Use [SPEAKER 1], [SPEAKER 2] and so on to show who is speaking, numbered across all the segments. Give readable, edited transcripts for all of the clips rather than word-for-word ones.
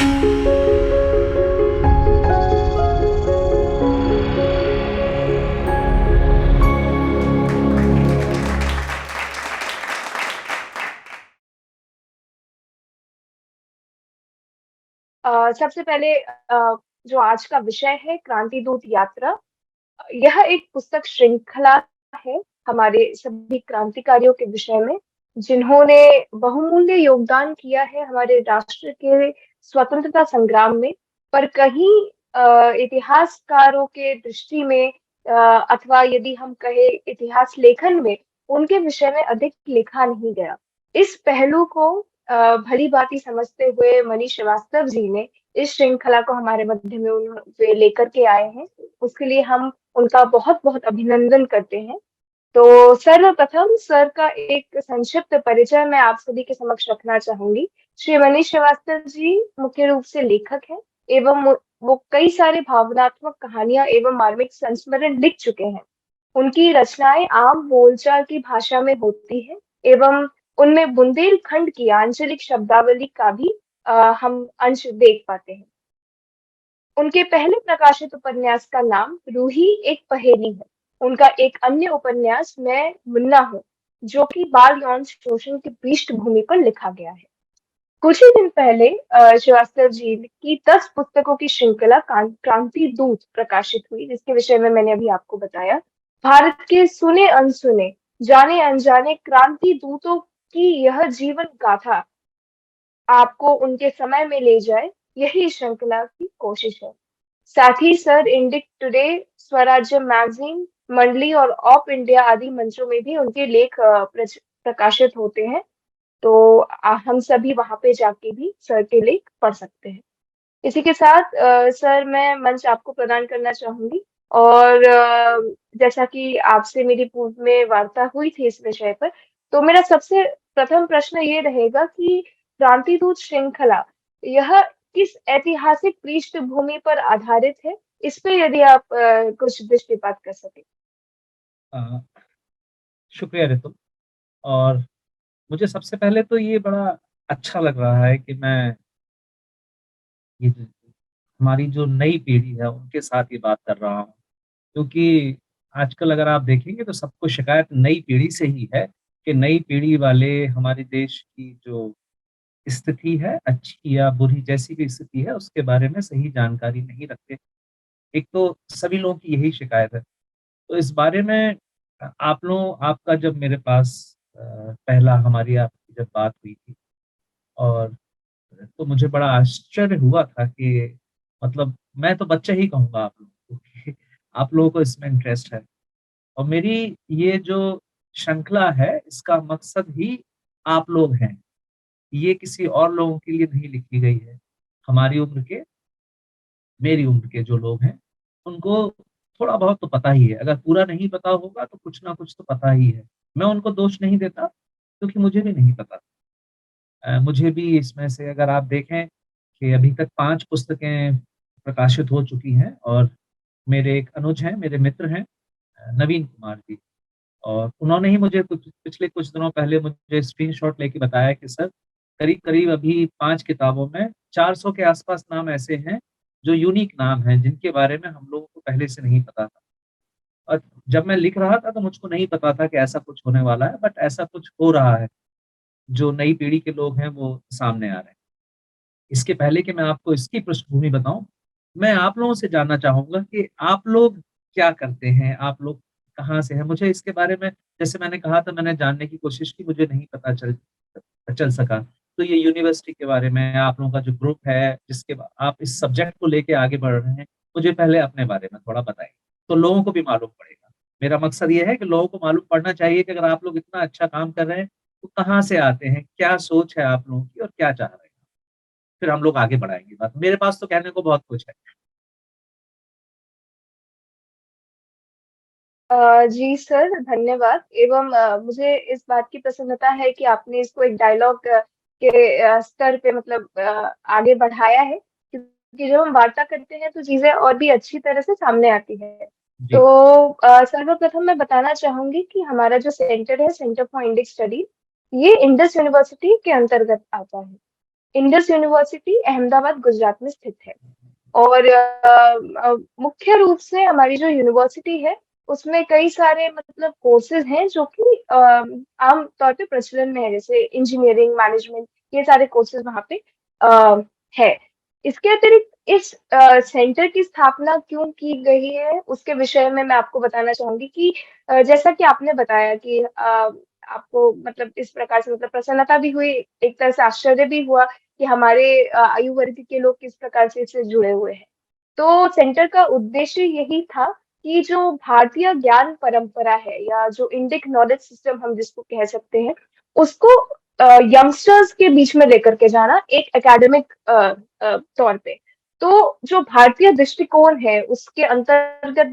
[SPEAKER 1] सबसे पहले जो आज का विषय है क्रांति दूत यात्रा, यह एक पुस्तक श्रृंखला है हमारे सभी क्रांतिकारियों के विषय में, जिन्होंने बहुमूल्य योगदान किया है हमारे राष्ट्र के स्वतंत्रता संग्राम में। पर कहीं इतिहासकारों के दृष्टि में अथवा यदि हम कहें इतिहास लेखन में, उनके विषय में अधिक लिखा नहीं गया। इस पहलू को भली भांति समझते हुए मनीष श्रीवास्तव जी ने इस श्रृंखला को हमारे मध्य में वे लेकर के आए हैं। उसके लिए हम उनका बहुत बहुत अभिनंदन करते हैं। तो सर्वप्रथम सर का एक संक्षिप्त परिचय मैं आप सभी के समक्ष रखना चाहूंगी। श्री मनीष श्रीवास्तव जी मुख्य रूप से लेखक हैं एवं वो कई सारे भावनात्मक कहानियां एवं मार्मिक संस्मरण लिख चुके हैं। उनकी रचनाएं आम बोलचाल की भाषा में होती है एवं उनमें बुंदेलखंड की आंचलिक शब्दावली का भी हम अंश देख पाते हैं। उनके पहले प्रकाशित उपन्यास का नाम रूही एक पहेली है। उनका एक अन्य उपन्यास मैं मुन्ना हूँ, जो कि बाल यौन शोषण की पृष्ठभूमि पर लिखा गया है। कुछ ही दिन पहले श्रीवास्तव जी की 10 पुस्तकों की श्रृंखला क्रांति दूत प्रकाशित हुई, जिसके विषय में मैंने अभी आपको बताया। भारत के सुने अनसुने, जाने अनजाने क्रांति दूतों की यह जीवन गाथा आपको उनके समय में ले जाए, यही श्रृंखला की कोशिश है। साथ ही सर इंडिक टुडे, स्वराज्य मैगजीन, मंडली और ऑफ इंडिया आदि मंचों में भी उनके लेख प्रकाशित होते हैं। तो हम सभी वहां पे जाके भी सर के लेख पढ़ सकते हैं। इसी के साथ सर मैं मंच आपको प्रदान करना चाहूंगी। और जैसा कि आपसे मेरी पूर्व में वार्ता हुई थी इस विषय पर, तो मेरा सबसे प्रथम प्रश्न ये रहेगा कि क्रांतिदूत श्रृंखला यह किस ऐतिहासिक पृष्ठभूमि पर आधारित है? इस पे यदि आप कुछ दृष्टिपात कर सके।
[SPEAKER 2] अ, शुक्रिया ऋतु। और मुझे सबसे पहले तो ये बड़ा अच्छा लग रहा है कि मैं ये जो हमारी जो नई पीढ़ी है उनके साथ ये बात कर रहा हूँ। क्योंकि आजकल अगर आप देखेंगे तो सबको शिकायत नई पीढ़ी से ही है कि नई पीढ़ी वाले हमारे देश की जो स्थिति है, अच्छी या बुरी जैसी भी स्थिति है, उसके बारे में सही जानकारी नहीं रखते। एक तो सभी लोगों की यही शिकायत है। तो इस बारे में आपका जब मेरे पास पहला हमारी आपकी जब बात हुई थी, और तो मुझे बड़ा आश्चर्य हुआ था कि मतलब मैं तो बच्चा ही कहूँगा आप लोगों को कि आप लोगों को इसमें इंटरेस्ट है। और मेरी ये जो श्रृंखला है, इसका मकसद ही आप लोग हैं। ये किसी और लोगों के लिए नहीं लिखी गई है। हमारी उम्र के, मेरी उम्र के जो लोग हैं, उनको थोड़ा बहुत तो पता ही है। अगर पूरा नहीं पता होगा तो कुछ ना कुछ तो पता ही है। मैं उनको दोष नहीं देता, क्योंकि मुझे भी नहीं पता। मुझे भी इसमें से अगर आप देखें कि अभी तक 5 पुस्तकें प्रकाशित हो चुकी हैं, और मेरे एक अनुज हैं, मेरे मित्र हैं नवीन कुमार जी, और उन्होंने ही मुझे पिछले कुछ दिनों पहले मुझे स्क्रीनशॉट लेके बताया कि सर, करीब-करीब अभी 5 किताबों में 400 के आस-पास नाम ऐसे हैं, जो यूनिक नाम हैं, जिनके बारे में हम लोगों को पहले से नहीं पता था। और जब मैं लिख रहा था तो मुझको नहीं पता था कि ऐसा कुछ होने वाला है, बट ऐसा कुछ हो रहा है। जो नई पीढ़ी के लोग हैं वो सामने आ रहे हैं। इसके पहले कि मैं आपको इसकी पृष्ठभूमि बताऊँ, मैं आप लोगों से जानना चाहूँगा कि आप लोग क्या करते हैं? आप लोग कहाँ से हैं? मुझे इसके बारे में, जैसे मैंने कहा था, मैंने जानने की कोशिश की, मुझे नहीं पता चल चल सका। तो ये यूनिवर्सिटी के बारे में, आप लोगों का जो ग्रुप है, जिसके आप इस सब्जेक्ट को लेके आगे बढ़ रहे हैं, मुझे पहले अपने बारे में थोड़ा बताइए, तो लोगों को भी मालूम पड़ेगा। मेरा मकसद ये है कि लोगों को मालूम पड़ना चाहिए कि अगर आप लोग इतना अच्छा काम कर रहे हैं, तो कहाँ से आते हैं? क्या सोच है आप लोगों की और क्या चाह रहे हैं? फिर हम लोग आगे बढ़ाएँगे बात। मेरे पास तो कहने को बहुत कुछ है।
[SPEAKER 1] जी सर, धन्यवाद। एवं मुझे इस बात की प्रसन्नता है कि आपने इसको एक डायलॉग के स्तर पे मतलब आगे बढ़ाया है, क्योंकि जब हम वार्ता करते हैं तो चीजें और भी अच्छी तरह से सामने आती है। तो
[SPEAKER 2] जी,
[SPEAKER 1] सर्वप्रथम मैं बताना चाहूंगी कि हमारा जो सेंटर है, सेंटर फॉर इंडिक स्टडी, ये इंडस यूनिवर्सिटी के अंतर्गत आता है। इंडस यूनिवर्सिटी अहमदाबाद गुजरात में स्थित है। और मुख्य रूप से हमारी जो यूनिवर्सिटी है उसमें कई सारे मतलब कोर्सेज हैं जो कि आम तौर पे प्रचलन में है, जैसे इंजीनियरिंग, मैनेजमेंट, ये सारे कोर्सेज वहाँ पे है। इसके अतिरिक्त इस सेंटर की स्थापना क्यों की गई है उसके विषय में मैं आपको बताना चाहूंगी कि जैसा कि आपने बताया कि आपको मतलब इस प्रकार से मतलब प्रसन्नता भी हुई, एक तरह से आश्चर्य भी हुआ कि हमारे आयु वर्ग के लोग किस प्रकार से इससे जुड़े हुए हैं। तो सेंटर का उद्देश्य यही था कि जो भारतीय ज्ञान परंपरा है या जो इंडिक नॉलेज सिस्टम हम जिसको कह सकते हैं, उसको यंगस्टर्स के बीच में लेकर के जाना एक एकेडमिक तौर पे। तो जो भारतीय दृष्टिकोण है उसके अंतर्गत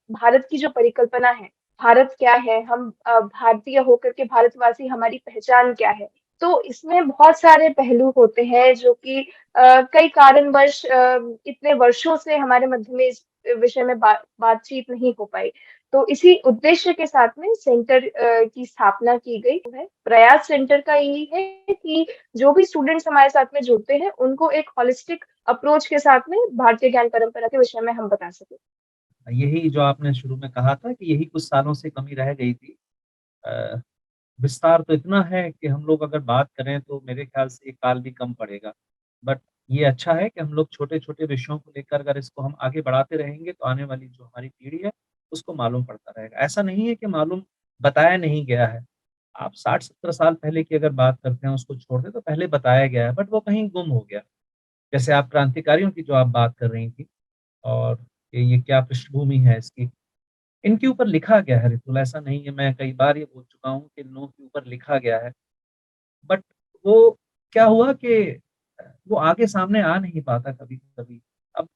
[SPEAKER 1] भारत की जो परिकल्पना है, भारत क्या है, हम भारतीय होकर के भारतवासी, हमारी पहचान क्या है, तो इसमें बहुत सारे पहलू होते हैं जो कि कई कारणवश इतने वर्षों से हमारे मध्य में इस विषय में बातचीत नहीं हो पाई। तो इसी उद्देश्य के साथ में सेंटर की स्थापना की गई है। प्रयास सेंटर का यही है कि जो भी स्टूडेंट्स हमारे साथ में जुड़ते हैं उनको एक होलिस्टिक अप्रोच के साथ में भारतीय ज्ञान परंपरा के विषय में हम बता सकें।
[SPEAKER 2] यही जो आपने शुरू में कहा था कि यही कुछ सालों से कमी रह गई थी। अ, विस्तार तो इतना है कि हम लोग अगर बात करें तो मेरे ख्याल से 1 साल भी कम पड़ेगा। बट ये अच्छा है कि हम लोग छोटे-छोटे विषयों को लेकर अगर इसको हम आगे बढ़ाते रहेंगे तो आने वाली जो हमारी पीढ़ी है, उसको मालूम पड़ता रहेगा। ऐसा नहीं है कि मालूम बताया नहीं गया है। आप 60-70 साल पहले की अगर बात करते हैं उसको छोड़ दें तो पहले बताया गया है बट वो कहीं गुम हो गया। जैसे आप क्रांतिकारियों की जो आप बात कर रही थी और ये क्या पृष्ठभूमि है इसकी। इनके ऊपर लिखा गया है रितुल, ऐसा नहीं है, मैं कई बार ये बोल चुका हूँ कि इन लोगों के ऊपर लिखा गया है। बट वो क्या हुआ कि वो आगे सामने आ नहीं पाता कभी-कभी। अब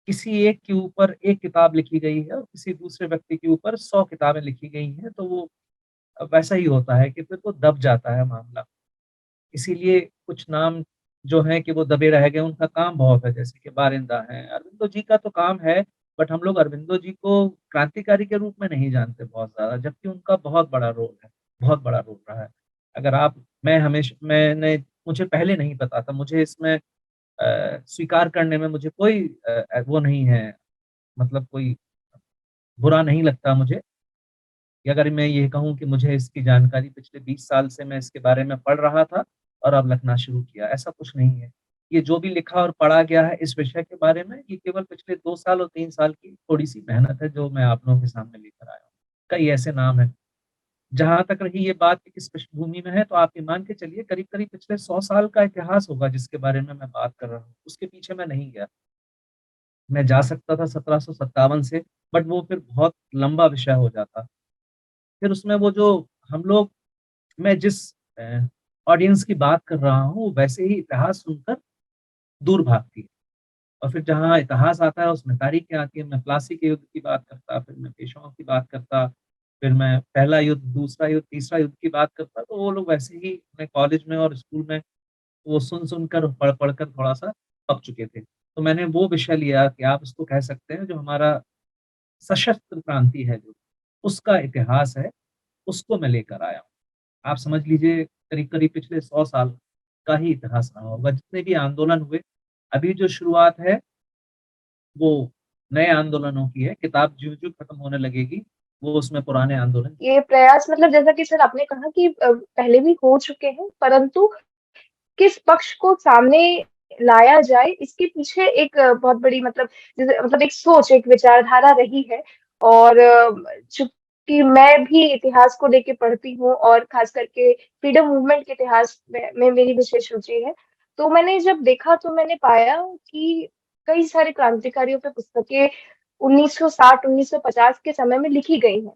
[SPEAKER 2] किसी एक के ऊपर 1 किताब लिखी गई है और किसी दूसरे व्यक्ति के ऊपर 100 किताबें लिखी गई हैं, तो वो वैसा ही होता है कि फिर वो दब जाता है मामला। इसीलिए कुछ नाम जो हैं कि वो दबे रह गए, उनका काम बहुत है, जैसे कि बारिंदा हैं। अरबिंदो जी का तो काम है, बट हम लोग अरबिंदो जी को क्रांतिकारी के रूप में नहीं जानते बहुत ज़्यादा, जबकि उनका बहुत बड़ा रोल है, बहुत बड़ा रोल रहा है। अगर आप मैं हमेश मैंने मुझे पहले नहीं पता था, मुझे इसमें स्वीकार करने में मुझे कोई वो नहीं है, मतलब कोई बुरा नहीं लगता मुझे कि अगर मैं ये कहूँ कि मुझे इसकी जानकारी पिछले 20 साल से मैं इसके बारे में पढ़ रहा था और अब लिखना शुरू किया, ऐसा कुछ नहीं है। ये जो भी लिखा और पढ़ा गया है इस विषय के बारे में, ये केवल पिछले 2 साल और 3 साल की थोड़ी-सी मेहनत है, जो मैं आप लोगों के सामने लेकर आया हूँ। कई ऐसे नाम हैं। जहाँ तक रही ये बात कि किस पृष्ठभूमि में है, तो आप ये मान के चलिए करीब-करीब पिछले 100 साल का इतिहास होगा जिसके बारे में मैं बात कर रहा हूँ, उसके पीछे मैं नहीं गया। मैं जा सकता था 1757 से, बट वो फिर बहुत लंबा विषय हो जाता। फिर उसमें वो जो हम लोग मैं जिस ऑडियंस की बात कर रहा हूँ, वैसे ही इतिहास सुनकर दूर भागती है और फिर जहाँ इतिहास आता है, उसमें तारीखें आती हैं। मैं प्लासी के युद्ध की बात करता, फिर मैं पेशवाओं की बात करता, फिर मैं पहला युद्ध, दूसरा युद्ध, तीसरा युद्ध की बात करता, तो वो लोग वैसे ही मैं कॉलेज में और स्कूल में वो सुन-सुन कर, पढ़-पढ़ कर थोड़ा-सा पक चुके थे। तो मैंने वो विषय लिया कि आप इसको कह सकते हैं जो हमारा सशस्त्र क्रांति है जो, उसका इतिहास है, उसको मैं लेकर आया हूँ। आप समझ लीजिए करीब-करीब पिछले 100 साल का ही इतिहास रहा होगा। जितने भी आंदोलन हुए, अभी जो शुरुआत है, वो नए आंदोलनों की है। किताब ज्यों-ज्यों खत्म होने लगेगी, वो उसमें पुराने आंदोलन
[SPEAKER 1] ये प्रयास मतलब जैसा कि सर आपने कहा कि पहले भी हो चुके हैं, परंतु किस पक्ष को सामने लाया जाए इसके पीछे एक बहुत बड़ी मतलब जैसे मतलब एक सोच, एक विचारधारा रही है। और चूंकि मैं भी इतिहास को लेके पढ़ती हूँ और खास करके फ्रीडम मूवमेंट के इतिहास में मेरी विशेष रुचि है, तो मैंने जब देखा तो मैंने पाया कि कई सारे क्रांतिकारियों पे पुस्तकें 1960 1950 के समय में लिखी गई हैं।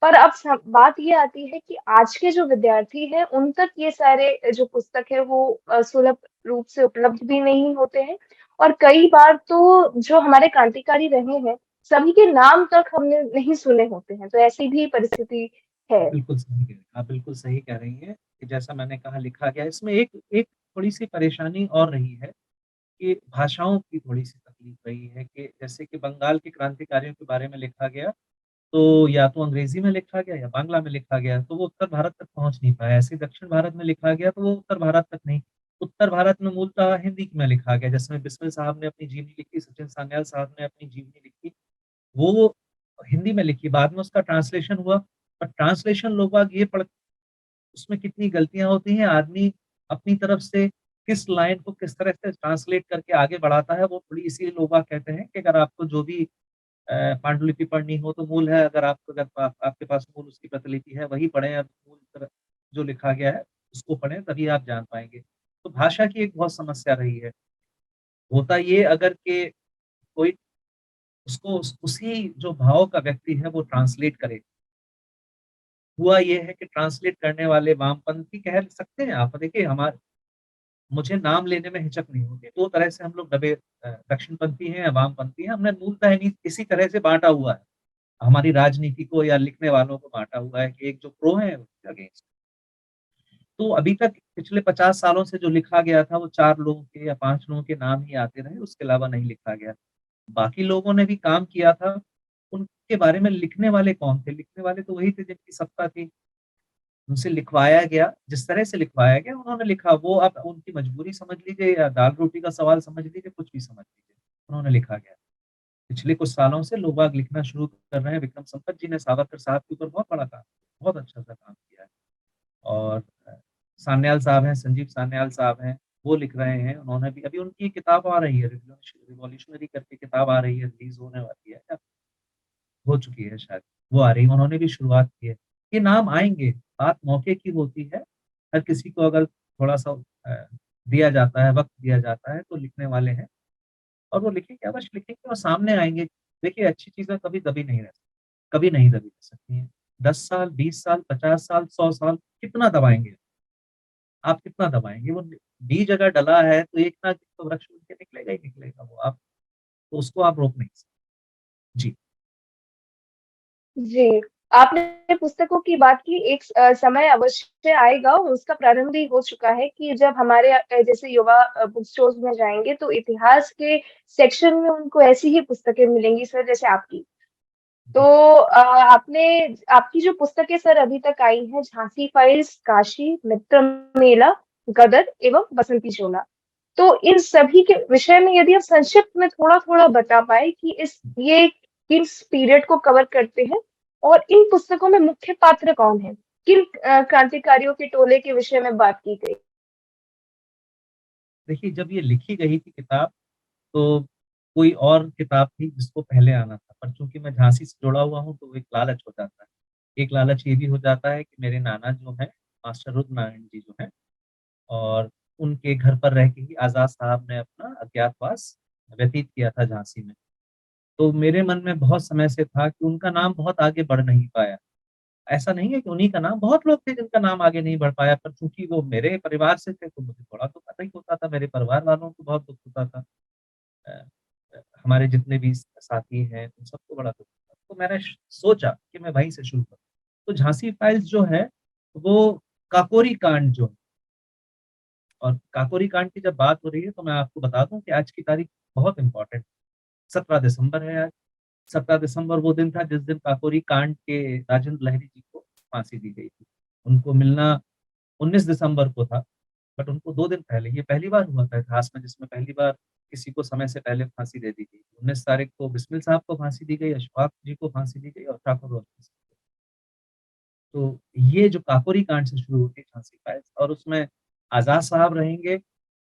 [SPEAKER 1] पर अब बात ये आती है कि आज के जो विद्यार्थी हैं उन तक ये सारे जो पुस्तक है वो सुलभ रूप से उपलब्ध भी नहीं होते हैं। और कई बार तो जो हमारे क्रांतिकारी रहे हैं सभी के नाम तक हमने नहीं सुने होते हैं, तो ऐसी भी परिस्थिति है।
[SPEAKER 2] बिल्कुल सही कह रही हैं। आप बिल्कुल सही कह रही हैं कि जैसा मैंने कहा लिखा गया है। इसमें एक एक थोड़ी-सी परेशानी और रही है कि भाषाओं की थोड़ी-सी तकलीफ रही है कि जैसे कि बंगाल के क्रांतिकारियों के बारे में लिखा गया, तो या तो अंग्रेज़ी में लिखा गया या बांग्ला में लिखा गया, तो वो उत्तर भारत तक पहुँच नहीं पाया। ऐसे ही दक्षिण भारत में लिखा गया, तो वो उत्तर भारत तक नहीं। उत्तर भारत में मूलतः हिंदी में लिखा गया। जैसे बिस्मिल साहब ने अपनी जीवनी लिखी, सचिन सान्याल साहब ने अपनी जीवनी लिखी, वो हिंदी में लिखी, बाद में उसका ट्रांसलेशन हुआ। और ट्रांसलेशन लोग बाग ये पढ़ उसमें कितनी गलतियां होती हैं, आदमी अपनी तरफ से किस लाइन को किस तरह से ट्रांसलेट करके आगे बढ़ाता है, वो थोड़ी इसीलिए लोग बाग कहते हैं कि अगर आपको जो भी पांडुलिपि पढ़नी हो तो मूल है, अगर आपको अगर आपके पास मूल उसकी प्रतिलिपि है वही पढ़ें, अब मूल जो लिखा गया है उसको पढ़ें, तभी आप जान पाएंगे। तो भाषा की एक बहुत समस्या रही है। होता ये अगर के कोई उसको उसी जो भाव का व्यक्ति है वो ट्रांसलेट करे, हुआ ये है कि ट्रांसलेट करने वाले वामपंथी कह सकते हैं आप। देखिए हमारे मुझे नाम लेने में हिचक नहीं होती, दो तरह से हम लोग दबे दक्षिणपंथी हैं या वामपंथी हैं। हमने मूलतः इसी तरह से बांटा हुआ है, हमारी राजनीति को या लिखने वालों को बांटा हुआ है कि एक जो प्रो है अगेंस्ट। तो अभी तक पिछले 50 सालों से जो लिखा गया था वो 4 लोगों के या 5 लोगों के नाम ही आते रहे, उसके अलावा नहीं लिखा गया। बाकी लोगों ने भी काम किया था, उनके बारे में लिखने वाले कौन थे? लिखने वाले तो वही थे जिनकी सत्ता थी, उनसे लिखवाया गया, जिस तरह से लिखवाया गया उन्होंने लिखा। वो आप उनकी मजबूरी समझ लीजिए या दाल रोटी का सवाल समझ लीजिए, कुछ भी समझ लीजिए, उन्होंने लिखा गया। पिछले कुछ सालों से लोग बाग लिखना शुरू कर रहे हैं। विक्रम संपत जी ने सावरकर साहब के ऊपर बहुत बड़ा काम, बहुत अच्छा सा काम किया है। और सान्याल साहब हैं, संजीव सान्याल साहब हैं, वो लिख रहे हैं। उन्होंने भी अभी उनकी किताब आ रही है, रिवॉल्यूशनरी करके किताब आ रही है, रिलीज होने वाली है या हो चुकी है शायद, वो आ रही है। उन्होंने भी शुरुआत की है। ये नाम आएंगे, बात मौके की होती है। हर किसी को अगर थोड़ा सा दिया जाता है, वक्त दिया जाता है, तो लिखने वाले हैं और वो लिखेंगे, अवश्य लिखेंगे और सामने आएंगे। देखिए अच्छी चीजें कभी दबी नहीं रह सकती, कभी नहीं दबी रह सकती हैं। 10 साल, 20 साल, 50 साल, 100 साल कितना दबाएंगे? आप कितना दबाएंगे? वो बीज अगर डला है तो एक ना एक तो वृक्ष उनके निकलेगा ही निकलेगा, वो आप तो उसको आप रोक नहीं सकते। जी।
[SPEAKER 1] जी, आपने पुस्तकों की बात की, एक समय अवश्य आएगा और उसका प्रारंभ भी हो चुका है कि जब हमारे जैसे युवा बुक स्टोर्स में जाएँगे तो इतिहास के सेक्शन में उनको ऐसी ही पुस्तकें मिलेंगी सर जैसे आपकी। तो
[SPEAKER 2] जी।
[SPEAKER 1] आपने आपकी जो पुस्तकें सर अभी तक आई हैं, झांसी फाइल्स, काशी, मित्र मेला, गदर एवं बसंती चोला। तो इन सभी के विषय में यदि आप संक्षिप्त में थोड़ा-थोड़ा बता पाएँ कि इस ये किस पीरियड को कवर करते हैं और इन पुस्तकों में मुख्य पात्र कौन हैं? किन क्रांतिकारियों के टोले के विषय में बात की गई?
[SPEAKER 2] देखिए जब ये लिखी गई थी किताब, तो कोई और किताब थी जिसको पहले आना था, पर चूँकि मैं झांसी से जुड़ा हुआ हूँ तो एक लालच हो जाता है। एक लालच ये भी हो जाता है कि मेरे नाना जो हैं, मास्टर रुद्रनारायण जी जो हैं, और उनके घर पर रह के ही आज़ाद साहब ने अपना अज्ञातवास व्यतीत किया था झांसी में। तो मेरे मन में बहुत समय से था कि उनका नाम बहुत आगे बढ़ नहीं पाया। ऐसा नहीं है कि उन्हीं का नाम, बहुत लोग थे जिनका नाम आगे नहीं बढ़ पाया, पर चूँकि वो मेरे परिवार से थे तो मुझे थोड़ा तो पता ही होता था, मेरे परिवार वालों को बहुत दुःख होता था। अ हमारे जितने भी साथी हैं, उन सबको बड़ा दुःख होता था। तो मैंने सोचा कि मैं वहीं से शुरू करूँ। तो झांसी फाइल्स जो है, वो काकोरी कांड जो, और काकोरी कांड की जब बात हो रही है तो मैं आपको बता दूँ कि आज की तारीख बहुत इम्पोर्टेंट, 17 दिसंबर है आज। 17 दिसंबर वो दिन था जिस दिन काकोरी कांड के राजेंद्र लहरी जी को फांसी दी गई थी। उनको मिलना 19 दिसंबर को था, बट उनको 2 दिन पहले, ये पहली बार हुआ था इतिहास में जिसमें पहली बार किसी को समय से पहले फांसी दे दी गई। 19 तारीख को बिस्मिल साहब को फांसी दी गई, अशफाक जी को फांसी दी गई और ठाकुर रोशन सिंह को। तो ये जो काकोरी कांड से शुरू होती है झांसी फाइल्स, और उसमें आज़ाद साहब रहेंगे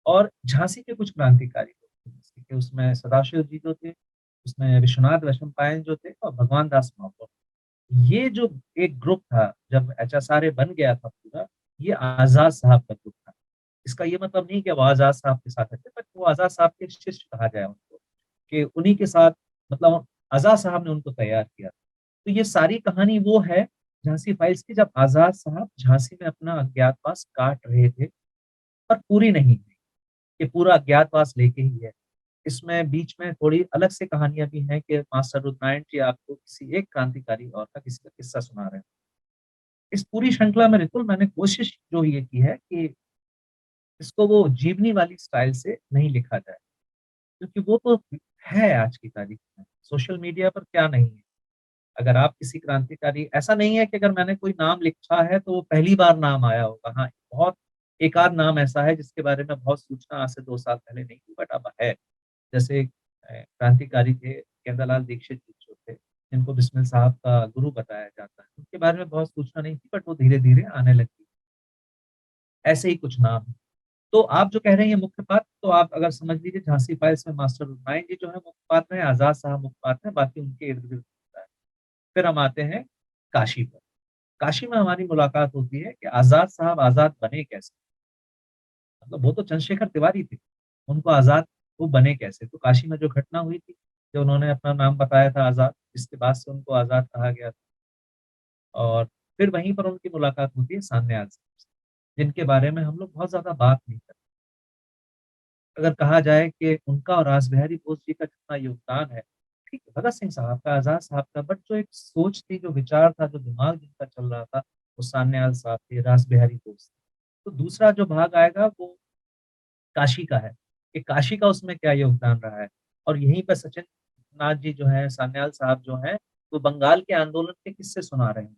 [SPEAKER 2] और झांसी के कुछ क्रांतिकारी लोग थे, जैसे कि उसमें सदाशिव जी जो थे, उसमें विश्वनाथ लक्ष्मण जो थे और भगवान दास महापौर। ये जो एक ग्रुप था, जब एचएसआरए बन गया था पूरा, ये आज़ाद साहब का ग्रुप था। इसका ये मतलब नहीं कि वो आज़ाद साहब के साथ थे, बट वो आज़ाद साहब के शिष्य कहा जाए उनको, कि उन्हीं के साथ, मतलब आज़ाद साहब ने उनको तैयार किया। तो ये सारी कहानी वो है झांसी फाइल्स की, जब आज़ाद साहब झांसी में अपना अज्ञातवास काट रहे थे, पर पूरी नहीं हुई, कि पूरा अज्ञातवास लेके ही है। इसमें बीच में थोड़ी अलग से कहानियाँ भी हैं कि मास्टर रुद्रनारायण जी आपको किसी एक क्रांतिकारी और का किसी का किस्सा सुना रहे हैं। इस पूरी श्रृंखला में रितुल मैंने कोशिश जो ये की है कि इसको वो जीवनी वाली स्टाइल से नहीं लिखा जाए, क्योंकि वो तो है आज की तारीख में। सोशल मीडिया पर क्या नहीं है। अगर आप किसी क्रांतिकारी, ऐसा नहीं है कि अगर मैंने कोई नाम लिखा है तो वो पहली बार नाम आया होगा। हाँ, बहुत एक आध नाम ऐसा है जिसके बारे में बहुत सूचना आज से 2 साल पहले नहीं थी, बट अब है। जैसे क्रांतिकारी थे केंद्रलाल दीक्षित जी जो थे, जिनको बिस्मिल साहब का गुरु बताया जाता है। उनके बारे में बहुत सूचना नहीं थी, बट वो धीरे-धीरे आने लगी। ऐसे ही कुछ नाम हैं। तो आप जो कह रहे हैं ये मुख्य पात्र, तो आप अगर समझ लीजिए झांसी फाइल्स में मास्टर रुक्माई जी जो है मुख्य पात्र हैं, आज़ाद साहब मुख्य पात्र हैं, बाकी उनके इर्द-गिर्द होता है। फिर हम आते हैं काशी पर। काशी में हमारी मुलाकात होती है कि आज़ाद साहब आज़ाद बने कैसे? मतलब वो तो चंद्रशेखर तिवारी थे, उनको आज़ाद वो बने कैसे? तो काशी में जो घटना हुई थी, जब उन्होंने अपना नाम बताया था आज़ाद, जिसके बाद से उनको आज़ाद कहा गया था। और फिर वहीं पर उनकी मुलाकात होती है सान्याल साहब से, जिनके बारे में हम लोग बहुत ज़्यादा बात नहीं करते। अगर कहा जाए कि उनका और रासबिहारी बोस जी का जितना योगदान है, ठीक है, भगत सिंह साहब का, आज़ाद साहब का, बट जो एक सोच थी, जो विचार था, जो दिमाग जिनका चल रहा था, वो सान्याल साहब थे, रासबिहारी बोस थे। तो दूसरा जो भाग आएगा वो काशी का है, कि काशी का उसमें क्या योगदान रहा है। और यहीं पे सचिन नाथ जी जो हैं, सान्याल साहब जो हैं, वो बंगाल के आंदोलन के किस्से सुना रहे हैं।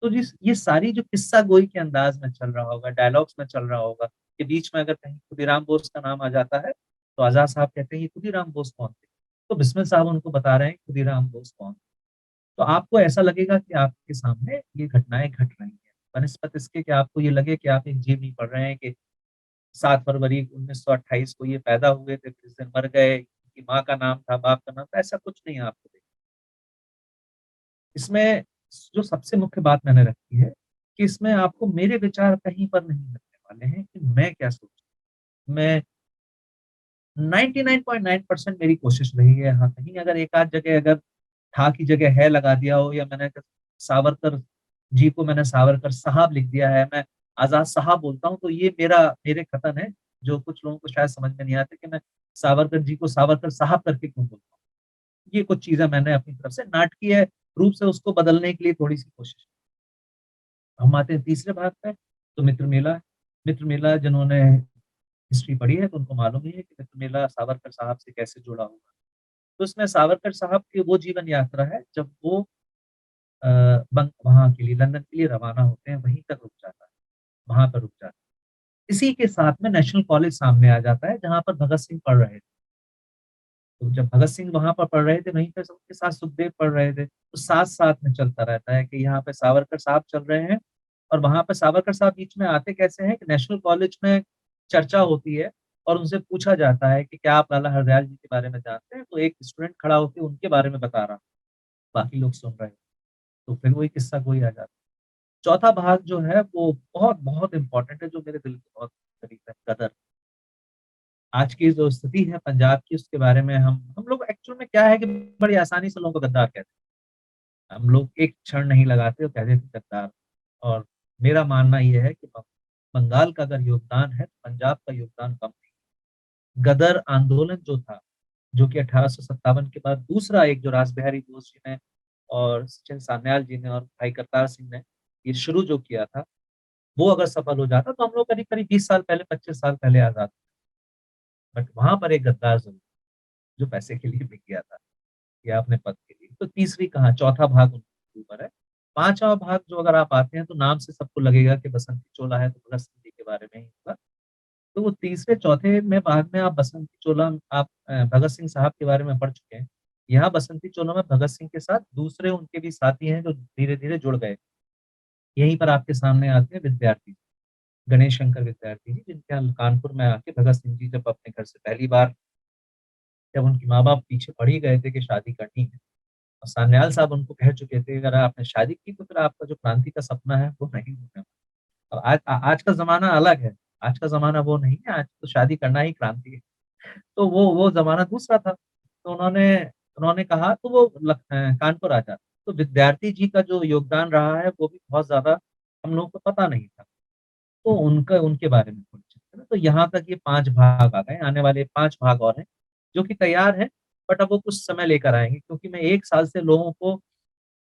[SPEAKER 2] तो जिस ये सारी जो किस्सा गोई के अंदाज में चल रहा होगा, डायलॉग्स में चल रहा होगा, कि बीच में अगर कहीं खुदीराम बोस का नाम आ जाता है, तो आज़ाद साहब कहते हैं, "ये खुदीराम बोस कौन थे?" तो बिस्मिल साहब उनको बता रहे हैं, खुदीराम बोस कौन थे। तो आपको ऐसा लगेगा कि आपके सामने ये घटनाएँ घट रही हैं, बनिस्बत इसके कि आपको ये लगे कि आप एक जीवनी पढ़ रहे हैं कि 7 फरवरी 1928 को ये पैदा हुए थे, फिर इस दिन मर गए, इनकी माँ का नाम था, बाप का नाम था, ऐसा कुछ नहीं है आपको देखना। इसमें जो सबसे मुख्य बात मैंने रखी है, कि इसमें आपको मेरे विचार कहीं पर नहीं मिलने वाले हैं कि मैं क्या सोचता हूँ। मैं 99.9% मेरी कोशिश रही है, हाँ, कहीं अगर एक आध जगह अगर था की जगह है लगा दिया हो, या मैंने सावरकर जी को मैंने सावरकर साहब लिख दिया है, मैं आज़ाद साहब बोलता हूँ, तो ये मेरे खतन है, जो कुछ लोगों को शायद समझ में नहीं आते कि मैं सावरकर जी को सावरकर साहब करके क्यों बोलता हूँ। ये कुछ चीज़ें मैंने अपनी तरफ से नाटकीय रूप से उसको बदलने के लिए थोड़ी-सी कोशिश। हम आते हैं तीसरे भाग पे, तो मित्र मेला है। मित्र मेला जिन्होंने हिस्ट्री पढ़ी है, तो उनको मालूम ही है कि मित्र मेला सावरकर साहब से कैसे जुड़ा हुआ है। तो उसमें सावरकर साहब की वो जीवन यात्रा है जब वो अ, बंग वहाँ के लिए लंदन के लिए रवाना होते हैं, वहीं तक रुक जाता है, वहाँ पर रुक जाता है। इसी के साथ में नेशनल कॉलेज सामने आ जाता है, जहाँ पर भगत सिंह पढ़ रहे थे। तो जब भगत सिंह वहाँ पर पढ़ रहे थे, वहीं पे उनके साथ सुखदेव पढ़ रहे थे, तो साथ-साथ में चलता रहता है कि यहाँ पे सावरकर साहब चल रहे हैं, और वहाँ पे सावरकर साहब बीच में आते कैसे हैं कि नेशनल कॉलेज में चर्चा होती है, और उनसे पूछा जाता है कि क्या आप लाला हरदयाल जी के बारे में जानते हैं? तो एक स्टूडेंट खड़ा होके उनके बारे में बता रहा, बाकी लोग सुन रहे हैं। तो फिर वही किस्सा कोई आ जाता है। चौथा भाग जो है वो बहुत-बहुत इम्पोर्टेंट है, जो मेरे दिल के बहुत करीब है, गदर। आज की जो स्थिति है पंजाब की, उसके बारे में हम लोग एक्चुअल में क्या है कि बड़ी आसानी से लोगों को गद्दार कहते हैं। हम लोग एक क्षण नहीं लगाते और कह देते हैं गद्दार। और मेरा मानना ये है कि बंगाल का अगर योगदान है, तो पंजाब का योगदान कम नहीं। गदर आंदोलन जो था, जो कि 1857 के बाद दूसरा एक जो रासबिहारी बोस जी ने और सचिन सान्याल जी ने और भाई करतार सिंह ने ये शुरू जो किया था, वो अगर सफल हो जाता, तो हम लोग करीब-करीब 20 साल पहले, 25 साल पहले आज़ाद। बट वहाँ पर एक गद्दार ज़रूर, जो पैसे के लिए बिक गया था, या अपने पद के लिए। तो तीसरी कहाँ, चौथा भाग उनके ऊपर है। 5वाँ भाग जो अगर आप आते हैं, तो नाम से सबको लगेगा कि बसंती चोला है, तो भगत सिंह जी के बारे में ही होगा। तो वो तीसरे चौथे में भाग में आप बसंती चोला, आप भगत सिंह साहब के बारे में पढ़ चुके हैं। यहाँ बसंती चोला में भगत सिंह के साथ दूसरे उनके भी साथी हैं, जो धीरे-धीरे जुड़ गए। यहीं पर आपके सामने आते हैं विद्यार्थी, गणेश शंकर विद्यार्थी जी, जिनके यहाँ कानपुर में आके भगत सिंह जी जब अपने घर से पहली बार, जब उनके माँ-बाप पीछे पड़ ही गए थे कि शादी करनी है, और सान्याल साहब उनको कह चुके थे, अगर आपने शादी की तो फिर आपका जो क्रांति का सपना है वो नहीं होने वाला। और आज का ज़माना अलग है, आज का ज़माना वो नहीं है, आज तो शादी करना ही क्रांति है। तो वो ज़माना दूसरा था। तो उन्होंने उन्होंने कहा, तो वो कानपुर आ जाते। तो विद्यार्थी जी का जो योगदान रहा है, वो भी बहुत ज़्यादा हम लोगों को पता नहीं था। तो उनका उनके बारे में थोड़ी चर्चा करें। तो यहाँ तक ये 5 भाग आ गए, आने वाले 5 भाग और हैं, जो कि तैयार हैं, बट अब वो कुछ समय लेकर आएँगे, क्योंकि मैं 1 साल से लोगों को